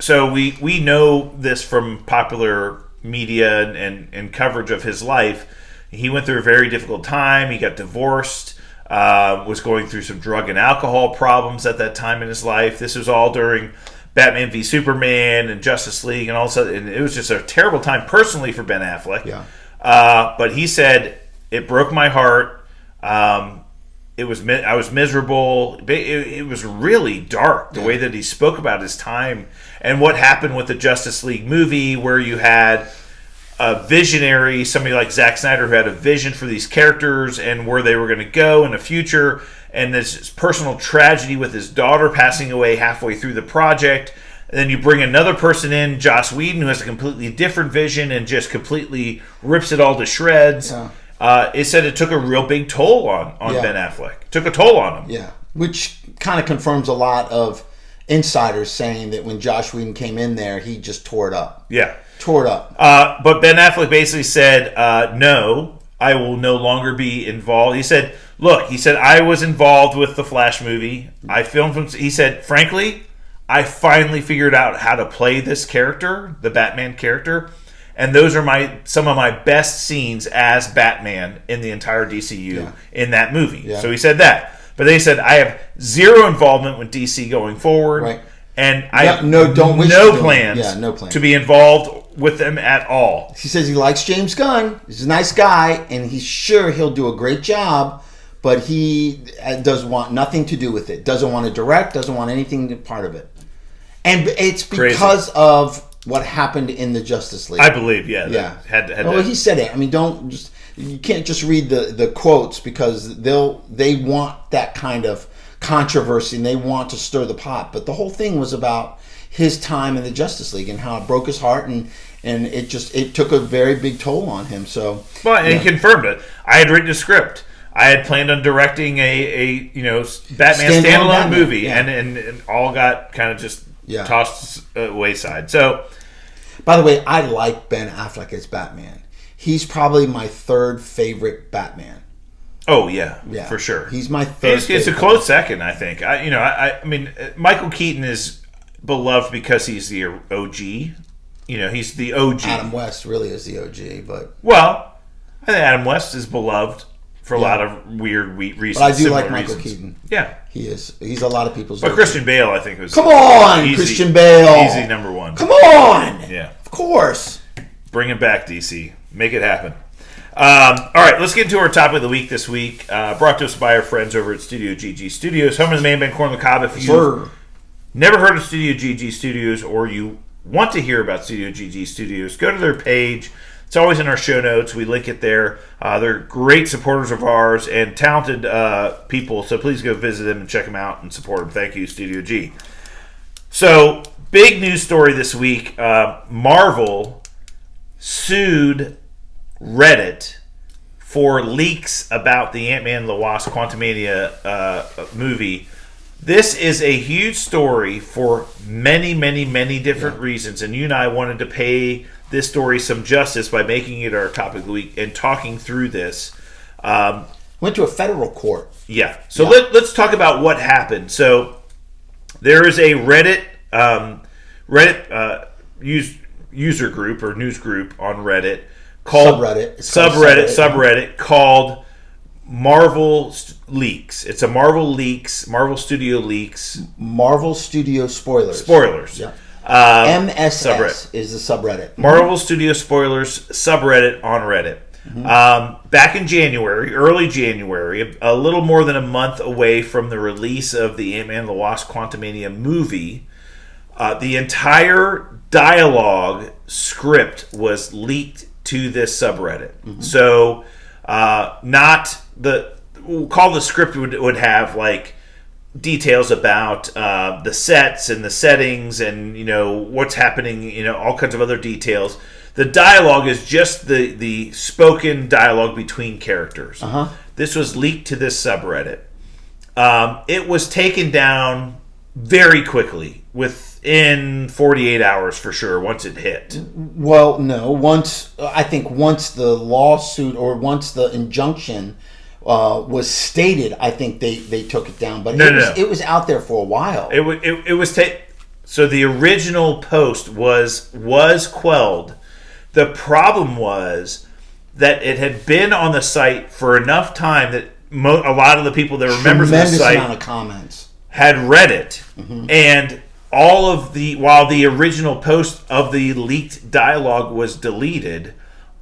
So we know this from popular media and coverage of his life. He went through a very difficult time. He got divorced, was going through some drug and alcohol problems at that time in his life. This was all during Batman v Superman and Justice League and all that. And it was just a terrible time personally for Ben Affleck. Yeah. But he said, it broke my heart. I was miserable. It was really dark, the way that he spoke about his time and what happened with the Justice League movie, where you had a visionary, somebody like Zack Snyder who had a vision for these characters and where they were going to go in the future, and this personal tragedy with his daughter passing away halfway through the project. And then you bring another person in, Joss Whedon, who has a completely different vision and just completely rips it all to shreds. Yeah. It said it took a real big toll on Ben Affleck. It took a toll on him. Yeah, which kind of confirms a lot of insiders saying that when Joss Whedon came in there, he just tore it up. Yeah. Tore it up. But Ben Affleck basically said, no, I will no longer be involved. He said, I was involved with the Flash movie. I filmed from... He said, frankly... I finally figured out how to play this character, the Batman character, and those are some of my best scenes as Batman in the entire DCU in that movie. Yeah. So he said that. But they said, I have zero involvement with DC going forward, right. And I have no plans to be involved with them at all. He says he likes James Gunn. He's a nice guy, and he's sure he'll do a great job, but he does want nothing to do with it. Doesn't want to direct, doesn't want anything part of it. And it's because of what happened in the Justice League. I believe, yeah. Well, he said it. I mean, you can't just read the quotes because they want that kind of controversy and they want to stir the pot. But the whole thing was about his time in the Justice League and how it broke his heart and it took a very big toll on him. So he confirmed it. I had written a script. I had planned on directing a Batman standalone movie, and all got kind of just tossed wayside. So, by the way, I like Ben Affleck as Batman. He's probably my third favorite Batman. Oh yeah, for sure. He's my third. It's a close second, I think. I mean, Michael Keaton is beloved because he's the OG. He's the OG. Adam West really is the OG, but I think Adam West is beloved for a lot of weird reasons. But I do like Michael Keaton. Yeah. He is. He's a lot of people's... But Christian Bale, I think, was... Come on, Christian Bale! Easy number one. Come on! Yeah. Of course. Bring it back, DC. Make it happen. All right, let's get into our topic of the week this week. Brought to us by our friends over at Studio GG Studios. Home of the Man Band Corn on the Cob. If you've never heard of Studio GG Studios or you want to hear about Studio GG Studios, go to their page. It's always in our show notes. We link it there. They're great supporters of ours and talented people, so please go visit them and check them out and support them. Thank you, Studio G. So, big news story this week. Marvel sued Reddit for leaks about the Ant-Man and the Wasp Quantumania movie. This is a huge story for many, many, many different reasons, and you and I wanted to pay this story some justice by making it our topic of the week and talking through this. Went to a federal court. Yeah. So let's talk about what happened. So there is a Reddit user group or news group on Reddit called subreddit called Marvel Leaks. It's a Marvel Studio Leaks. Marvel Studio Spoilers. Yeah. MSS subreddit. is the subreddit. Marvel Studio Spoilers subreddit on Reddit. Mm-hmm. Back in early January, a little more than a month away from the release of the Ant-Man and the Wasp Quantumania movie, the entire dialogue script was leaked to this subreddit. Mm-hmm. So, we'll call the script would have like details about the sets and the settings and what's happening, all kinds of other details. The dialogue is just the spoken dialogue between characters. Uh-huh. This was leaked to this subreddit. It was taken down very quickly, within 48 hours for sure, once it hit. Well, no. Once the lawsuit or once the injunction was stated, I think they took it down. But it was out there for a while. It was so the original post was quelled. The problem was that it had been on the site for enough time that a lot of the people that were members of the site amount of comments had read it, and while the original post of the leaked dialogue was deleted,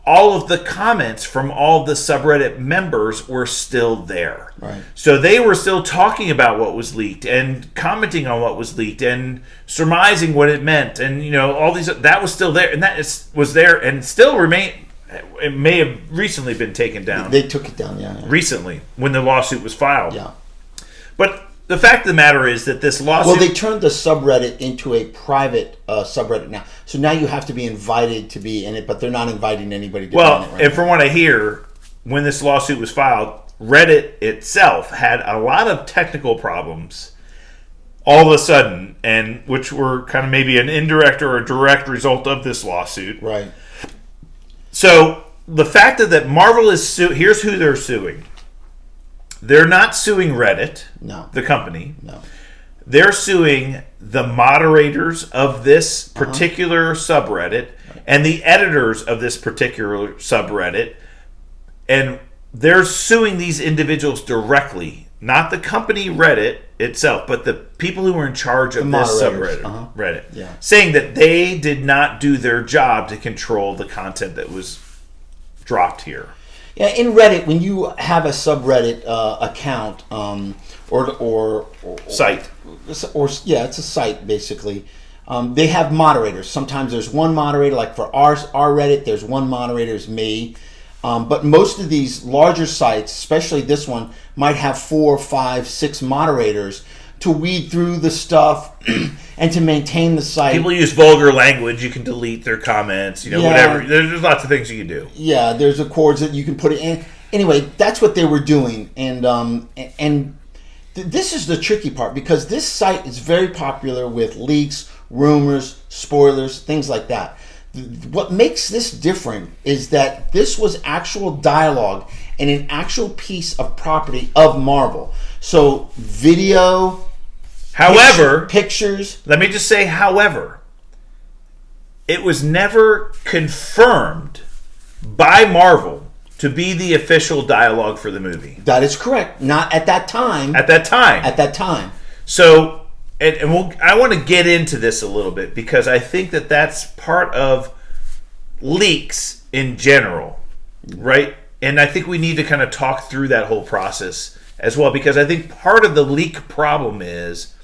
all of the comments from all the subreddit members were still there. Right. So they were still talking about what was leaked and commenting on what was leaked and surmising what it meant, and all these, that was still there, and was there and still remain. It may have recently been taken down. They took it down, yeah. Recently, when the lawsuit was filed. Yeah. But the fact of the matter is that this lawsuit... Well, they turned the subreddit into a private subreddit now. So now you have to be invited to be in it, but they're not inviting anybody to be in it right and now. from what I hear, when this lawsuit was filed, Reddit itself had a lot of technical problems all of a sudden, and which were kind of maybe an indirect or a direct result of this lawsuit. Right. So the fact that Marvel is here's who they're suing. They're not suing Reddit, No. the company. No. They're suing the moderators of this particular subreddit and the editors of this particular subreddit. And they're suing these individuals directly, not the company Reddit itself, but the people who were in charge of this subreddit, Reddit, saying that they did not do their job to control the content that was dropped here. Yeah, in Reddit, when you have a subreddit account or site, or it's a site basically. They have moderators. Sometimes there's one moderator, like for our Reddit, there's one moderator, is me. But most of these larger sites, especially this one, might have 4, 5, 6 moderators to weed through the stuff and to maintain the site. People use vulgar language. You can delete their comments. Whatever. There's lots of things you can do. Yeah, there's accords that you can put it in. Anyway, that's what they were doing, and this is the tricky part, because this site is very popular with leaks, rumors, spoilers, things like that. What makes this different is that this was actual dialogue and an actual piece of property of Marvel. So video, however, pictures. Let me just say, however, it was never confirmed by Marvel to be the official dialogue for the movie. That is correct. Not at that time. At that time. At that time. So, I want to get into this a little bit, because I think that that's part of leaks in general, right? And I think we need to kind of talk through that whole process as well, because I think part of the leak problem is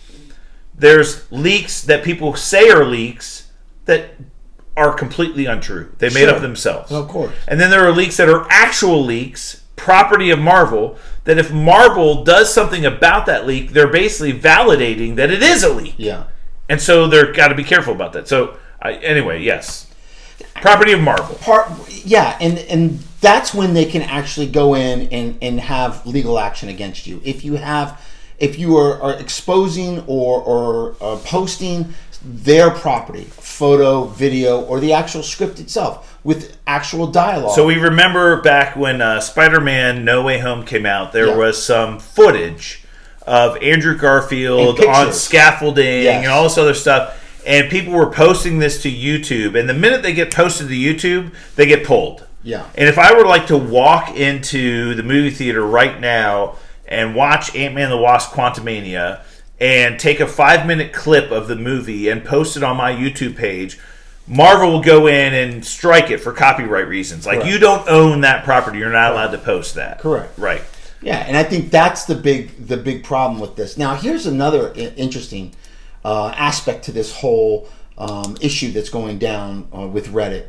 there's leaks that people say are leaks that are completely untrue. They made up themselves. Of course. And then there are leaks that are actual leaks, property of Marvel, that if Marvel does something about that leak, they're basically validating that it is a leak. Yeah. And so they've got to be careful about that. So, anyway, yes. Property of Marvel. And that's when they can actually go in and have legal action against you. If you are exposing or posting their property, photo, video, or the actual script itself with actual dialogue. So we remember back when Spider-Man No Way Home came out, there was some footage of Andrew Garfield on scaffolding and all this other stuff. And people were posting this to YouTube. And the minute they get posted to YouTube, they get pulled. Yeah. And if I were like to walk into the movie theater right now and watch Ant-Man and the Wasp Quantumania and take a 5-minute clip of the movie and post it on my YouTube page, Marvel will go in and strike it for copyright reasons. Like, you don't own that property. You're not allowed to post that. Correct. Right. Yeah, and I think that's the big problem with this. Now, here's another interesting aspect to this whole issue that's going down with Reddit.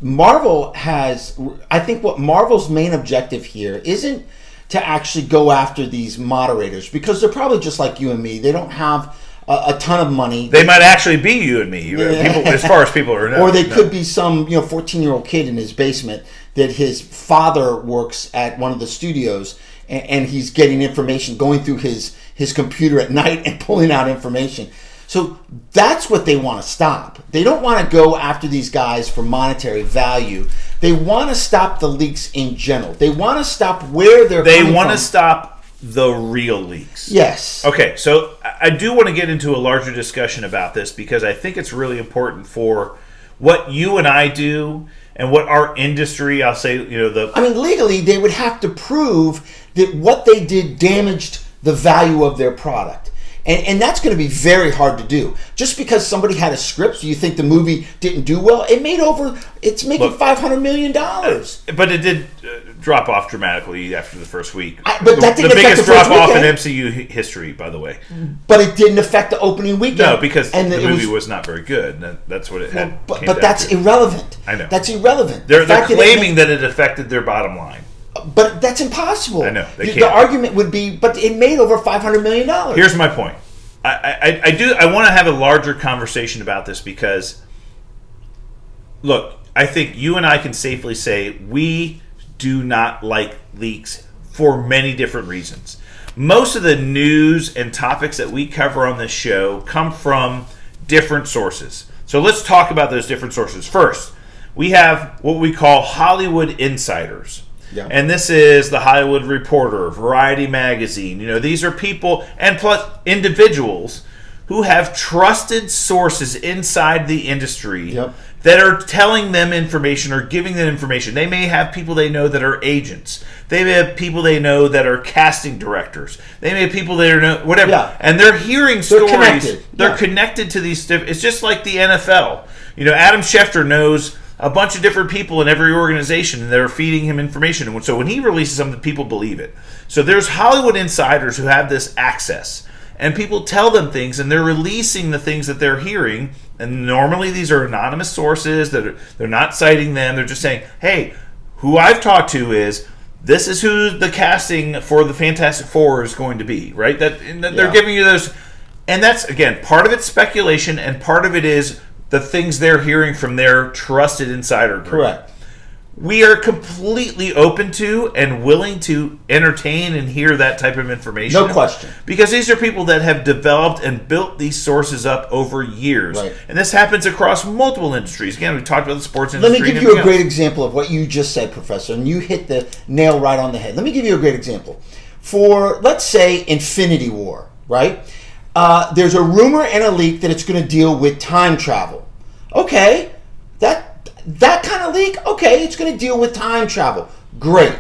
Marvel has, I think what Marvel's main objective here isn't to actually go after these moderators, because they're probably just like you and me. They don't have a ton of money. They might actually be you and me, people, as far as people are known. Or they could be some 14-year-old kid in his basement that his father works at one of the studios, and he's getting information, going through his computer at night and pulling out information. So that's what they want to stop. They don't want to go after these guys for monetary value. They want to stop the leaks in general. They want to stop where they're coming from. They want to stop the real leaks. Yes. Okay, so I do want to get into a larger discussion about this, because I think it's really important for what you and I do and what our industry, I'll say, legally, they would have to prove that what they did damaged the value of their product. And that's going to be very hard to do. Just because somebody had a script, do you think the movie didn't do well? It's making $500 million. But it did drop off dramatically after the first week. But that didn't the affect biggest the first drop off in weekend. MCU history, by the way. But it didn't affect the opening weekend. No, because the movie was not very good. That's what it had. But that's irrelevant. I know. That's irrelevant. They're claiming that it affected their bottom line. But that's impossible. I know. The argument would be, but it made over $500 million. Here's my point. I want to have a larger conversation about this because, look, I think you and I can safely say we do not like leaks for many different reasons. Most of the news and topics that we cover on this show come from different sources. So let's talk about those different sources. First, we have what we call Hollywood insiders. Yeah. And this is the Hollywood Reporter, Variety Magazine. These are people and plus individuals who have trusted sources inside the industry that are telling them information or giving them information. They may have people they know that are agents. They may have people they know that are casting directors. They may have people they know, whatever. Yeah. And they're hearing stories. Connected. They're connected to these. It's just like the NFL. Adam Schefter knows a bunch of different people in every organization that are feeding him information. And so when he releases something, people believe it. So there's Hollywood insiders who have this access. And people tell them things, and they're releasing the things that they're hearing. And normally these are anonymous sources. They're not citing them. They're just saying, hey, who I've talked to is, this is who the casting for the Fantastic Four is going to be, right? They're giving you those. And that's, again, part of it's speculation, and part of it is the things they're hearing from their trusted insider group. Correct. We are completely open to and willing to entertain and hear that type of information. No question. Because these are people that have developed and built these sources up over years. Right. And this happens across multiple industries. Again, we talked about the sports industry. Let me give you a great example of what you just said, Professor, and you hit the nail right on the head. Let me give you a great example. For, let's say, Infinity War, right? There's a rumor and a leak that it's going to deal with time travel. Okay, that kind of leak, okay, it's going to deal with time travel. Great.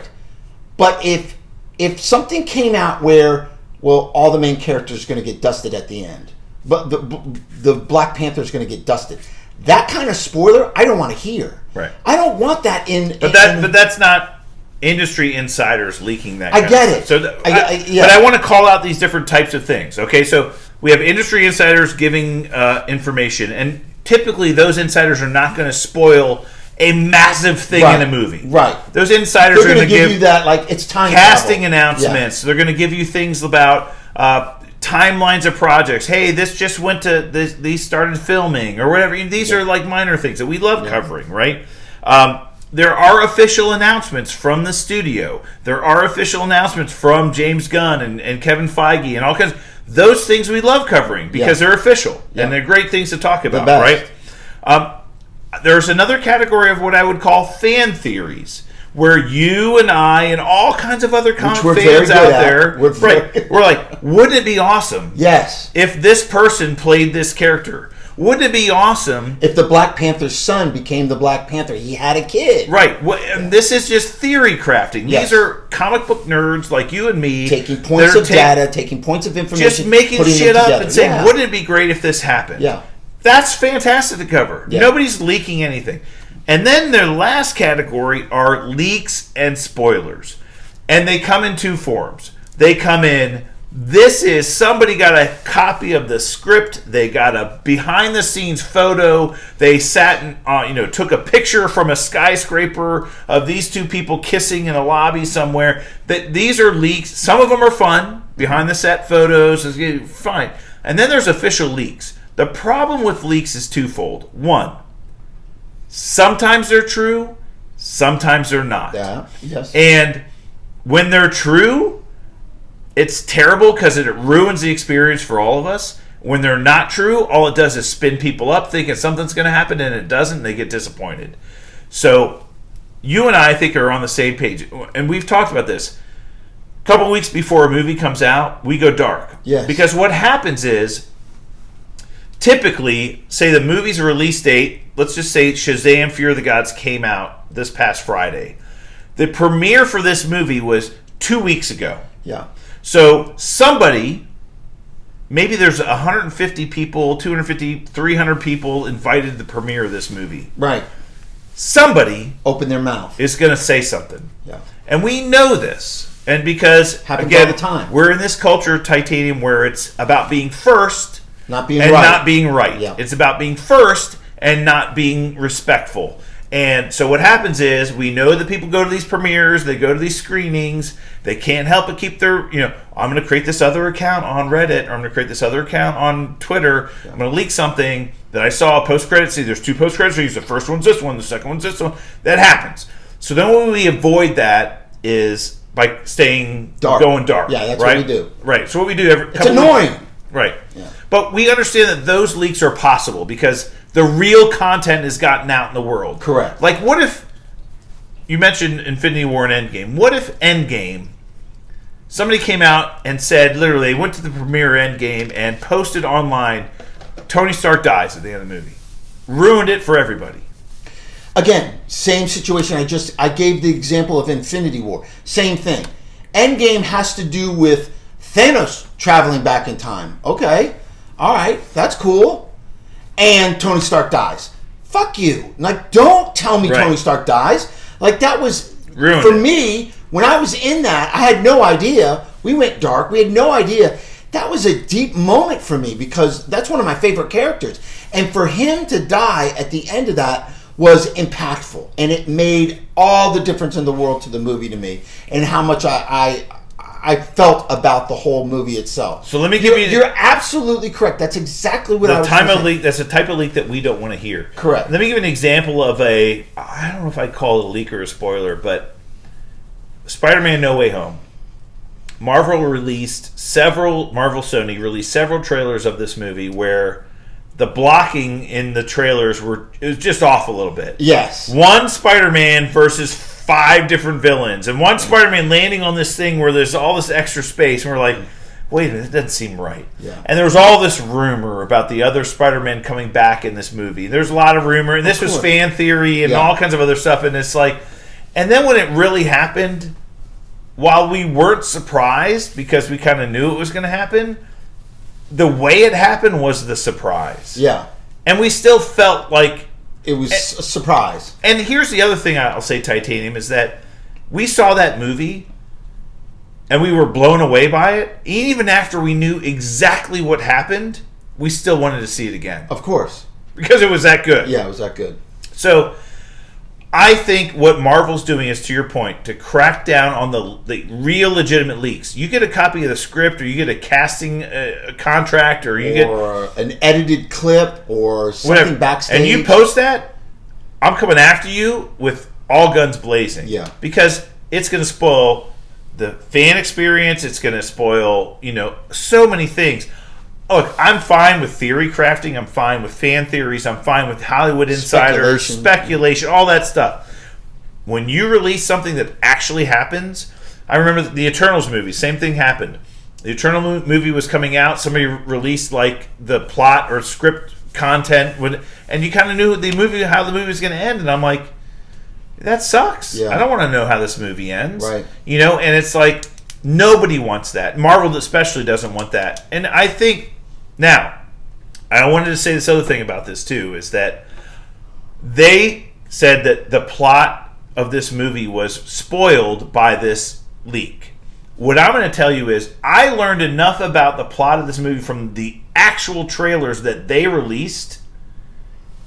But if something came out where, well, all the main characters are going to get dusted at the end, but the Black Panther is going to get dusted, that kind of spoiler, I don't want to hear. Right. I don't want that in. But that's not industry insiders leaking that. I get it. But I want to call out these different types of things. Okay, so we have industry insiders giving information, and typically those insiders are not going to spoil a massive thing in a movie. Right. Those insiders are going to give you that, like, it's time casting travel. announcements. Yeah. They're going to give you things about timelines of projects. Hey, this just went to this. These started filming or whatever. These are like minor things that we love covering, right? There are official announcements from the studio. There are official announcements from James Gunn and Kevin Feige and all kinds. Those things we love covering because they're official and they're great things to talk about, right? There's another category of what I would call fan theories, where you and I and all kinds of other comic fans out there, we're like, wouldn't it be awesome? Yes. If this person played this character, wouldn't it be awesome if the Black Panther's son became the Black Panther? He had a kid. Right. Well, and this is just theory crafting. These are comic book nerds like you and me. Taking points of data, taking points of information. Just making shit up and saying, wouldn't it be great if this happened? Yeah. That's fantastic to cover. Yeah. Nobody's leaking anything. And then their last category are leaks and spoilers. And they come in two forms. They come in, this is somebody got a copy of the script. They got a behind the scenes photo. They sat and took a picture from a skyscraper of these two people kissing in a lobby somewhere. These are leaks. Some of them are fun, behind the set photos, is fine. And then there's official leaks. The problem with leaks is twofold. One, sometimes they're true, sometimes they're not. Yeah. Yes. And when they're true, it's terrible because it ruins the experience for all of us. When they're not true, all it does is spin people up thinking something's going to happen, and it doesn't, and they get disappointed. So you and I think are on the same page. And we've talked about this. A couple weeks before a movie comes out, we go dark. Yes. Because what happens is, typically, say the movie's release date, let's just say Shazam! Fear of the Gods came out this past Friday. The premiere for this movie was 2 weeks ago. Yeah. So somebody maybe there's 150 people, 250, 300 people invited to the premiere of this movie. Right. Somebody open their mouth is going to say something. Yeah. And we know this. And because, happens again, all the time. We're in this culture, Titanium, where it's about being first not being and right. not being right. Yeah. It's about being first and not being respectful. And so what happens is we know that people go to these premieres, they go to these screenings, they can't help but keep their, I'm going to create this other account on Reddit, or I'm going to create this other account on Twitter. Yeah. I'm going to leak something that I saw post-credits. See, there's 2 post-credits reviews. The first one's this one, the second one's this one. That happens. So then when we avoid that is by staying going dark. Yeah, that's right? what we do. Right. So what we do every it's annoying. Right. Yeah. But we understand that those leaks are possible because the real content has gotten out in the world. Correct. Like, what if you mentioned Infinity War and Endgame? What if Endgame, somebody came out and said, literally, went to the premiere of Endgame and posted online, Tony Stark dies at the end of the movie. Ruined it for everybody. Again, same situation. I gave the example of Infinity War. Same thing. Endgame has to do with Thanos traveling back in time. Okay. All right. That's cool. And Tony Stark dies. Fuck you. Like, don't tell me Tony Stark dies. Like, that was... Ruined for it. me, when I was in that, I had no idea. We went dark. We had no idea. That was a deep moment for me because that's one of my favorite characters. And for him to die at the end of that was impactful, and it made all the difference in the world to the movie to me, and how much I felt about the whole movie itself. So let me give you... You're absolutely correct. That's exactly what I was saying. Leak. That's a type of leak that we don't want to hear. Correct. Let me give you an example of I don't know if I'd call it a leak or a spoiler, but Spider-Man No Way Home. Sony released several trailers of this movie where the blocking in the trailers it was just off a little bit. Yes. One Spider-Man versus 5 different villains, and one Spider-Man landing on this thing where there's all this extra space, and we're like, wait a minute, that doesn't seem right. Yeah. And there was all this rumor about the other Spider-Man coming back in this movie. There's a lot of rumor, and this was fan theory and all kinds of other stuff, and it's like, and then when it really happened, while we weren't surprised because we kind of knew it was going to happen, the way it happened was the surprise. Yeah. And we still felt like... It was a surprise. And here's the other thing I'll say, Titanium, is that we saw that movie and we were blown away by it. Even after we knew exactly what happened, we still wanted to see it again. Of course. Because it was that good. Yeah, it was that good. So... I think what Marvel's doing is, to your point, to crack down on the real legitimate leaks. You get a copy of the script, or you get a casting contract, or you get an edited clip, or something backstage, and you post that, I'm coming after you with all guns blazing. Yeah, because it's going to spoil the fan experience. It's going to spoil, so many things. Look, I'm fine with theory crafting. I'm fine with fan theories. I'm fine with Hollywood insiders, speculation, all that stuff. When you release something that actually happens, I remember the Eternals movie. Same thing happened. The Eternal movie was coming out. Somebody released like the plot or script content, and you kind of knew how the movie was going to end. And I'm like, that sucks. Yeah. I don't want to know how this movie ends. Right. And it's like nobody wants that. Marvel especially doesn't want that. And I think. Now, I wanted to say this other thing about this, too, is that they said that the plot of this movie was spoiled by this leak. What I'm going to tell you is I learned enough about the plot of this movie from the actual trailers that they released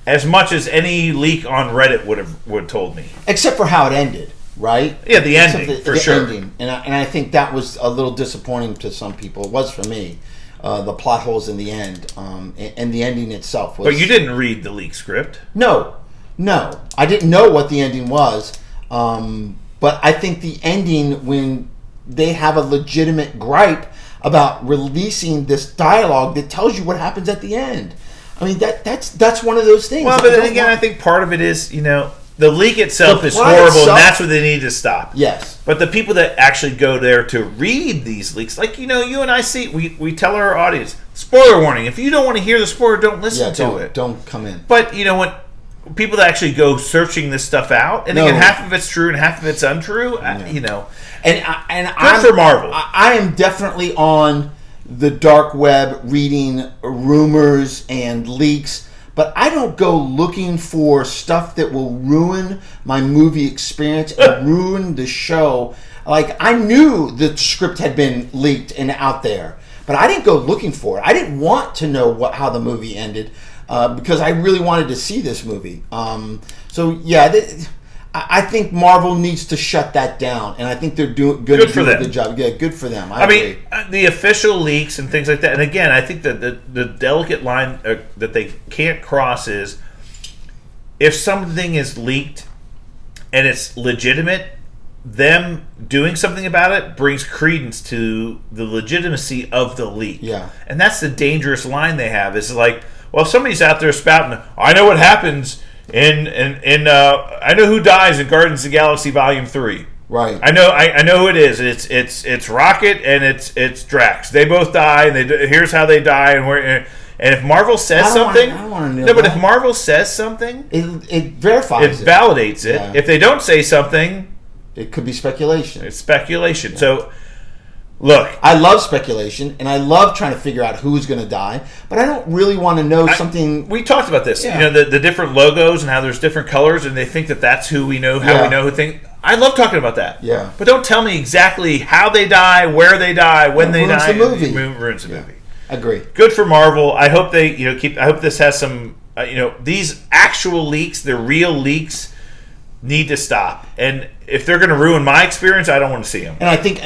as much as any leak on Reddit would have told me. Except for how it ended, right? Yeah, the ending, for sure. Ending. And I think that was a little disappointing to some people. It was for me. The plot holes in the end, and the ending itself was... But you didn't read the leak script. No. I didn't know what the ending was, but I think the ending, when they have a legitimate gripe about releasing this dialogue that tells you what happens at the end. I mean, that's one of those things. Well, but then again, I think part of it is, the leak itself is horrible, and that's what they need to stop. Yes. But the people that actually go there to read these leaks, like, you and I see, we tell our audience, spoiler warning. If you don't want to hear the spoiler, don't listen to it. Don't come in. But, when people that actually go searching this stuff out, and again, half of it's true and half of it's untrue, And good I'm for Marvel. I am definitely on the dark web reading rumors and leaks, but I don't go looking for stuff that will ruin my movie experience and ruin the show. Like, I knew the script had been leaked and out there, but I didn't go looking for it. I didn't want to know how the movie ended because I really wanted to see this movie. I think Marvel needs to shut that down, and I think they're doing a good job. Yeah, good for them. I agree. Mean, the official leaks and things like that. And again, I think that the delicate line that they can't cross is if something is leaked and it's legitimate, them doing something about it brings credence to the legitimacy of the leak. Yeah, and that's the dangerous line they have. Is like, well, if somebody's out there spouting, I know what happens. I know who dies in Guardians of the Galaxy Volume 3. Right. I know who it is. It's Rocket and it's Drax. They both die, and here's how they die, and if Marvel says something, I don't want to know. No, but if Marvel says something, it verifies it validates it. Yeah. If they don't say something, it could be speculation. It's speculation. Yeah. So. Look, I love speculation, and I love trying to figure out who's going to die, but I don't really want to know something. We talked about this, yeah. You know, the different logos and how there's different colors, and they think that that's who we know, how we know who think. I love talking about that. Yeah. But don't tell me exactly how they die, where they die, when they die. It ruins the movie. It ruins the movie. Agree. Good for Marvel. I hope they, keep. I hope this has some, these actual leaks, the real leaks, need to stop. And if they're going to ruin my experience, I don't want to see them. And I think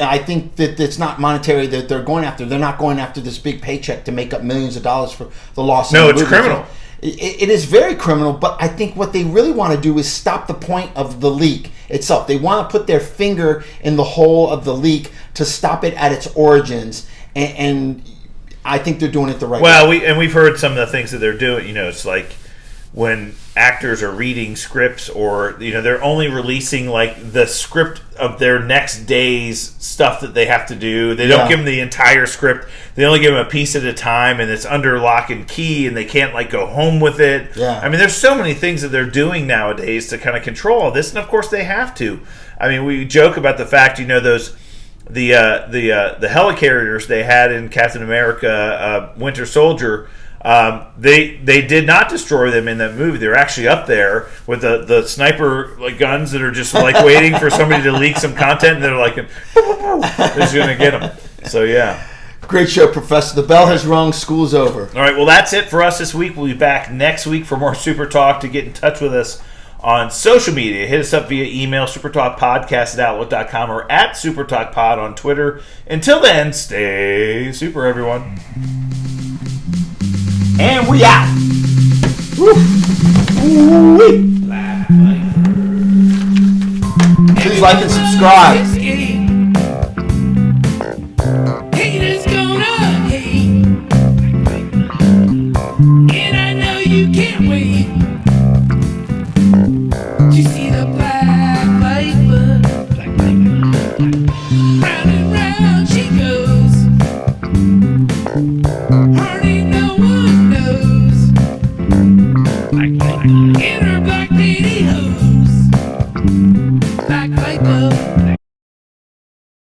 that it's not monetary that they're going after. They're not going after this big paycheck to make up millions of dollars for the loss. No, it's criminal. It is very criminal, but I think what they really want to do is stop the point of the leak itself. They want to put their finger in the hole of the leak to stop it at its origins, and I think they're doing it the right way. Well, we've heard some of the things that they're doing. It's like when actors are reading scripts, or they're only releasing like the script of their next day's stuff that they have to do. They don't give them the entire script. They only give them a piece at a time, and it's under lock and key, and they can't like go home with it. Yeah. I mean, there's so many things that they're doing nowadays to kind of control all this, and of course they have to. I mean, we joke about the fact, those the helicarriers they had in Captain America Winter Soldier. They did not destroy them in that movie. They're actually up there with the sniper like guns that are just like waiting for somebody to leak some content, and they're like, they're just gonna get them. So yeah, great show, Professor. The bell has rung. School's over. All right, well that's it for us this week. We'll be back next week for more Super Talk. To get in touch with us on social media, hit us up via email, supertalkpodcast@outlook.com, or at supertalkpod on Twitter. Until then, stay super, everyone. And we out. Woo. Woo-wee. Please like and subscribe. Haters gonna hate, and I know you can't wait to see the black viper. Round and round she goes, hardly no one knows.